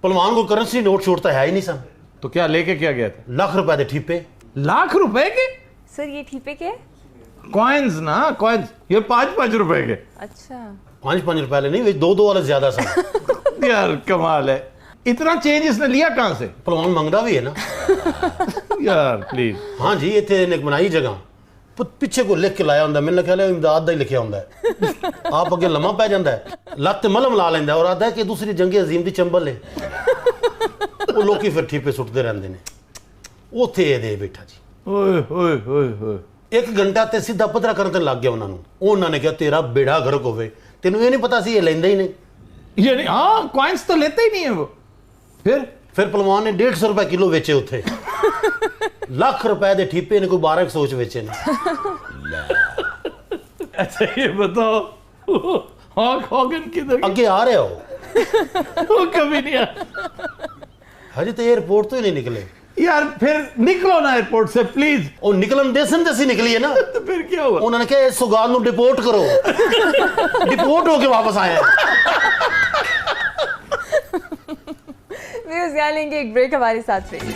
ਪਹਿਲਵਾਨ ਕੋਲ ਕਰੰਸੀ نوٹ ਛੋਟ ਤਾਂ ہے ਹੀ ਨਹੀਂ ਸਨ। تو کیا لے کے کیا گیا تھا؟ ਲੱਖ ਰੁਪਏ ਦੇ ਠੀਪੇ। ₹1,00,000 کے سر یہ ٹھیپے کے؟ کوائنز نا، کوائنز، یہ 5 روپے کے۔ اچھا، 5 ਰੁਪਏ ਵਾਲੇ ਨਹੀਂ, 2 ਵਾਲੇ ਜ਼ਿਆਦਾ ਸਨ। یار کمال ہے، اتنا چینج اس نے لیا کہاں سے؟ ਪਹਿਲਵਾਨ ਮੰਗਦਾ ਵੀ ਹੈ ਨਾ। یار پلیز۔ ਹਾਂ ਜੀ, ਇੱਥੇ ਇਹਨੇ ਇੱਕ ਬਣਾਈ ਜਗ੍ਹਾ, ਪਿੱਛੇ ਕੋਈ ਲਿਖ ਕੇ ਲਾਇਆ ਹੁੰਦਾ, ਮੈਨੂੰ ਖਿਆਲ ਹੈ ਇਮਦਾਦ ਦਾ ਹੀ ਲਿਖਿਆ ਹੁੰਦਾ ਹੈ। ਆਪ ਅੱਗੇ ਲੰਮਾ ਪੈ ਜਾਂਦਾ ਹੈ, ਲੱਤ ਤੇ ਮਲਮ ਲਾ ਲੈਂਦਾ ਔਰ ਆਦਾ ਕਿ ਦੂਸਰੀ ਜੰਗ ਅਜ਼ੀਮ ਦੀ ਚੰਬਲ ਹੈ। ਉਹ ਲੋਕੀ ਫਿਰ ਠੀਪੇ ਸੁੱਟਦੇ ਰਹਿੰਦੇ ਨੇ। ਉੱਥੇ ਇਹਦੇ ਬੈਠਾ ਜੀ, اوئے ہوئے ہوئے ہوئے، 1 ਘੰਟਾ ਤੇ ਸਿੱਧਾ ਪੱਧਰਾ ਕਰਨ ਤੇ ਲੱਗ ਗਿਆ ਉਹਨਾਂ ਨੂੰ। ਉਹਨਾਂ ਨੇ ਕਿਹਾ ਤੇਰਾ ਬੇੜਾ ਗਰਕ ਹੋਵੇ, ਤੈਨੂੰ ਇਹ ਨਹੀਂ پتا ਸੀ ਇਹ ਲੈਂਦਾ ਹੀ ਨਹੀਂ। یعنی ہاں کوائنز تو لیتے ہی نہیں ہے وہ۔ پھر ਫਿਰ ਪਹਿਲਵਾਨ ਨੇ 150 رੁਪਏ ਕਿਲو ਵੇਚੇ ਉੱਥੇ। ਲੱਖ ਰੁਪਏ ਦੇ ਠੀਪੇ ਨੇ ਕੋਈ 1200 ਚ ਵੇਚੇ ਨੇ। اچھا یہ بتاؤ، ہاک ہاگن کدھر گیا؟ ਅੱਗੇ ਆ ਰਿਹਾ ਉਹ, وہ کبھی نہیں آیا۔ ਹਜੇ ਤੇ 에어ਪੋਰਟ ਤੋਂ ਹੀ ਨਹੀਂ ਨਿਕਲੇ। یار پھر نکلو نا ایئرپورٹ سے پلیز۔ ਉਹ ਨਿਕਲਣ ਦੇ ਸਨ ਤੇ ਅਸੀਂ ਨਿਕਲੀਏ ਨਾ। تو پھر کیا ہوا؟ ਉਹਨਾਂ ਨੇ ਕਿਹਾ ਇਸ ਸੁਗਾਲ ਨੂੰ ਡਿਪੋਰਟ ਕਰੋ। ਡਿਪੋਰਟ ਹੋ ਕੇ ਵਾਪਸ ਆਏ ہیں۔ ویوز یہاں لیں گے ایک بریک، ہمارے ساتھ رہیے۔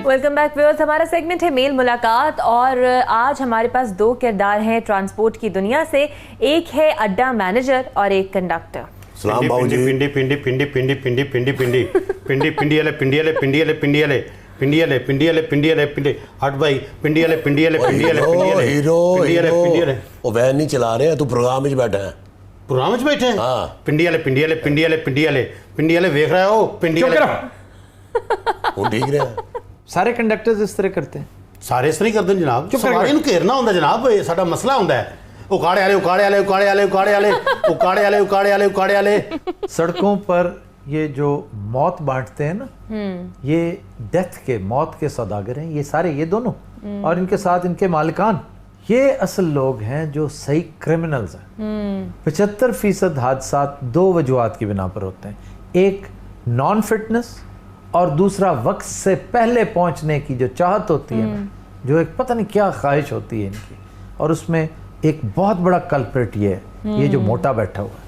ویلکم بیک ویورز، ہمارا سیگمنٹ ہے میل ملاقات، اور آج ہمارے پاس 2 کردار ہیں ٹرانسپورٹ کی دنیا سے۔ ایک ہے اڈا مینیجر اور ایک کنڈکٹر۔ سلام باؤ جی۔ ਪਿੰਡੀ ਪਿੰਡੀ ਪਿੰਡੀ ਪਿੰਡੀ ਪਿੰਡੀ ਪਿੰਡੀ ਪਿੰਡੀ ਪਿੰਡੀ ਪਿੰਡੀ ਵਾਲੇ ਪਿੰਡੀ ਵਾਲੇ ਪਿੰਡੀ ਵਾਲੇ ਪਿੰਡੀ ਵਾਲੇ ਪਿੰਡੀ ਵਾਲੇ ਪਿੰਡੀ ਵਾਲੇ ਪਿੰਡੀ ਵਾਲੇ ਪਿੰਡੀ ਹਟ ਭਾਈ ਪਿੰਡੀ ਵਾਲੇ ਪਿੰਡੀ ਵਾਲੇ ਪਿੰਡੀ ਵਾਲੇ ਪਿੰਡੀ ਵਾਲੇ ਹੀਰੋ ਪਿੰਡੀ ਵਾਲੇ ਪਿੰਡੀ ਵਾਲੇ ਉਹ ਵੈਨ ਨਹੀਂ ਚਲਾ ਰਹੇ, ਤੂੰ ਪ੍ਰੋਗਰਾਮ ਵਿੱਚ ਬੈਠਾ ਹੈ। ਪ੍ਰੋਗਰਾਮ ਵਿੱਚ ਬੈਠੇ ਹਾਂ। ਪਿੰਡੀ ਵਾਲੇ ਪਿੰਡੀ ਵਾਲੇ ਪਿੰਡੀ ਵਾਲੇ ਪਿੰਡੀ ਵਾਲੇ ਪਿੰਡੀ ਵਾਲੇ ਵੇਖ ਰਿਹਾ ਹੋ ਪਿੰਡੀ چپ ਵਾਲੇ। کرو۔ ਹੁਣ ਠੀਕ ਰਿਹਾ। سارے کنڈکٹرز اس طرح کرتے ہیں؟ ਸਾਰੇ ਇਸ ਤਰ੍ਹਾਂ ਹੀ ਕਰਦੇ ਨੇ جناب। ਚੁੱਪ ਕਰ। ਸਵਾਰੀ ਨੂੰ ਘੇਰਨਾ ਹੁੰਦਾ جناب, ਇਹ ਸਾਡਾ ਮਸਲਾ ਹੁੰਦਾ ہے। ਉਕਾੜੇ ਵਾਲੇ ਉਕਾੜੇ ਵਾਲੇ ਉਕਾੜੇ ਵਾਲੇ ਉਕਾੜੇ ਵਾਲੇ ਉਕਾੜੇ ਵਾਲੇ ਉਕਾੜੇ ਵਾਲੇ ਉਕਾੜੇ ਵਾਲੇ۔ سڑکوں پر یہ جو موت بانٹتے ہیں نا، یہ ڈیتھ کے، موت کے سوداگر ہیں یہ سارے، یہ دونوں، اور ان کے ساتھ ان کے مالکان، یہ اصل لوگ ہیں جو صحیح کرمنلز ہیں۔ 75% حادثات 2 وجوہات کی بنا پر ہوتے ہیں، ایک نان فٹنس اور دوسرا وقت سے پہلے پہنچنے کی جو چاہت ہوتی ہے نا، جو ایک پتہ نہیں کیا خواہش ہوتی ہے ان کی، اور اس میں ایک بہت بڑا کلپریٹ یہ ہے، یہ جو موٹا بیٹھا ہوا ہے۔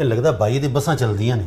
ਇਹ ਲੱਗਦਾ ਬਾਈ ਦੀ ਬੱਸਾਂ ਚੱਲਦੀਆਂ ਨੇ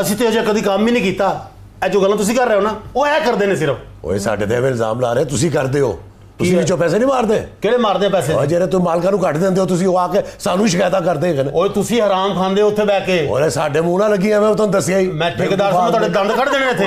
ਅਸੀਂ ਤੇ ਅਜੇ ਕਦੀ ਕੰਮ ਹੀ ਨਹੀਂ ਕੀਤਾ। ਇਹ ਜੋ ਗੱਲਾਂ ਤੁਸੀਂ ਕਰ ਰਹੇ ਹੋ ਨਾ ਉਹ ਇਹ ਕਰਦੇ ਨੇ ਸਿਰਫ। ਓਏ ਸਾਡੇ ਤੇ ਇਲਜ਼ਾਮ ਲਾ ਰਹੇ ਤੁਸੀਂ ਕਰਦੇ ਹੋ, ਤੁਸੀਂ ਵਿੱਚੋਂ ਪੈਸੇ ਨਹੀਂ ਮਾਰਦੇ? ਕਿਹੜੇ ਮਾਰਦੇ ਪੈਸੇ? ਓਏ ਜਿਹੜੇ ਤੁਸੀਂ ਮਾਲਕਾਂ ਨੂੰ ਕੱਢ ਦਿੰਦੇ ਹੋ, ਤੁਸੀਂ ਉਹ ਆ ਕੇ ਸਾਨੂੰ ਸ਼ਿਕਾਇਤਾਂ ਕਰਦੇ ਹੈਗੇ ਨੇ। ਓਏ ਤੁਸੀਂ ਹਰਾਮ ਖਾਂਦੇ ਹੋ ਉੱਥੇ ਬੈ ਕੇ। ਓਏ ਸਾਡੇ ਮੂੰਹ ਨਾਲ ਲੱਗੀ ਐਵੇਂ, ਤੁਹਾਨੂੰ ਦੱਸਿਆ ਹੀ ਮੈਂ ਠੇਕੇਦਾਰ ਸਾਹਿਬ ਤੁਹਾਡੇ ਦੰਦ ਕੱਢ ਦੇਣੇ ਇੱਥੇ।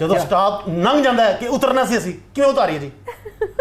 ਜਦੋਂ ਸਟਾਪ ਲੰਘ ਜਾਂਦਾ ਹੈ ਕਿ ਉਤਰਨਾ ਸੀ ਅਸੀਂ ਕਿਵੇਂ ਉਤਾਰੀਏ ਜੀ।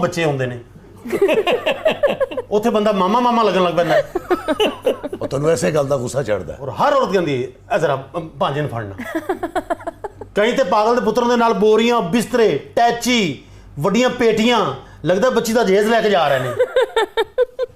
ਬੱਚੇ ਹੁੰਦੇ ਨੇ ਉੱਥੇ ਬੰਦਾ ਮਾਮਾ ਮਾਮਾ ਲੱਗਣ ਲੱਗ ਪੈਂਦਾ ਉਹ ਤੁਹਾਨੂੰ ਐਸੇ ਗੱਲ ਦਾ ਗੁੱਸਾ ਚੜਦਾ। ਔਰ ਹਰ ਔਰਤ ਕਹਿੰਦੀ ਐ ਜ਼ਰਾ ਭਾਂਜੇ ਨੂੰ ਫੜਨਾ। ਕਈ ਤੇ ਪਾਗਲ ਦੇ ਪੁੱਤਰਾਂ ਦੇ ਨਾਲ ਬੋਰੀਆਂ ਬਿਸਤਰੇ ਟੈਚੀ ਵੱਡੀਆਂ ਪੇਟੀਆਂ ਲੱਗਦਾ ਬੱਚੀ ਦਾ ਜੇਜ਼ ਲੈ ਕੇ ਜਾ ਰਹੇ ਨੇ।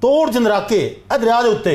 ਤੋੜ ਜੰਦਰਾਕੇ ਇਹ ਦਰਿਆ ਦੇ ਉੱਤੇ।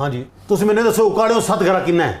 ਹਾਂਜੀ ਤੁਸੀਂ ਮੈਨੂੰ ਦੱਸੋ ਉਕਾੜਿਓਂ ਸਤਗਰਾ ਕਿੰਨਾ ਹੈ?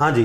ਹਾਂਜੀ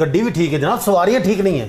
ਗੱਡੀ ਵੀ ਠੀਕ ਹੈ ਜਨਾਬ, ਸਵਾਰੀਆਂ ਠੀਕ ਨਹੀਂ ਹੈ।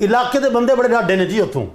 ਇਲਾਕੇ ਦੇ ਬੰਦੇ ਬੜੇ ਡਾਡੇ ਨੇ ਜੀ ਉੱਥੋਂ।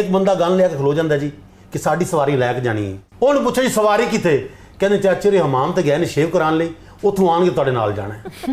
ਇੱਕ ਬੰਦਾ ਗਨ ਲਿਆ ਕੇ ਖਲੋ ਜਾਂਦਾ ਜੀ ਕਿ ਸਾਡੀ ਸਵਾਰੀ ਲੈ ਕੇ ਜਾਣੀ ਹੈ। ਉਹਨੂੰ ਪੁੱਛਿਆ ਜੀ ਸਵਾਰੀ ਕਿੱਥੇ? ਕਹਿੰਦੇ ਚਾਚੇ ਰੇ ਹਮਾਮ ਤੇ ਗਏ ਨੇ ਸ਼ੇਵ ਕਰਾਉਣ ਲਈ, ਉੱਥੋਂ ਆਣ ਕੇ ਤੁਹਾਡੇ ਨਾਲ ਜਾਣਾ ਹੈ।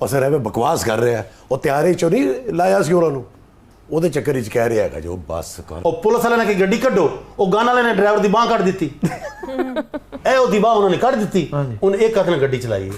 ਉਹ ਸਰ ਐਵੇਂ ਬਕਵਾਸ ਕਰ ਰਿਹਾ, ਉਹ ਤਿਆਰੀ ਚੋਂ ਨਹੀਂ ਲਾਇਆ ਸੀ ਉਹਨਾਂ ਨੂੰ, ਉਹਦੇ ਚੱਕਰ ਵਿੱਚ ਕਹਿ ਰਿਹਾ ਹੈਗਾ ਜੋ ਬਸ ਕਰ। ਉਹ ਪੁਲਿਸ ਵਾਲੇ ਨੇ ਕਿ ਗੱਡੀ ਕੱਢੋ, ਉਹ ਗਨ ਵਾਲੇ ਨੇ ਡਰਾਈਵਰ ਦੀ ਬਾਹ ਕੱਢ ਦਿੱਤੀ। ਇਹ ਉਹਦੀ ਬਾਹ ਉਹਨਾਂ ਨੇ ਕੱਢ ਦਿੱਤੀ, ਉਹਨੇ ਇੱਕ ਹੱਥ ਨਾਲ ਗੱਡੀ ਚਲਾਈ।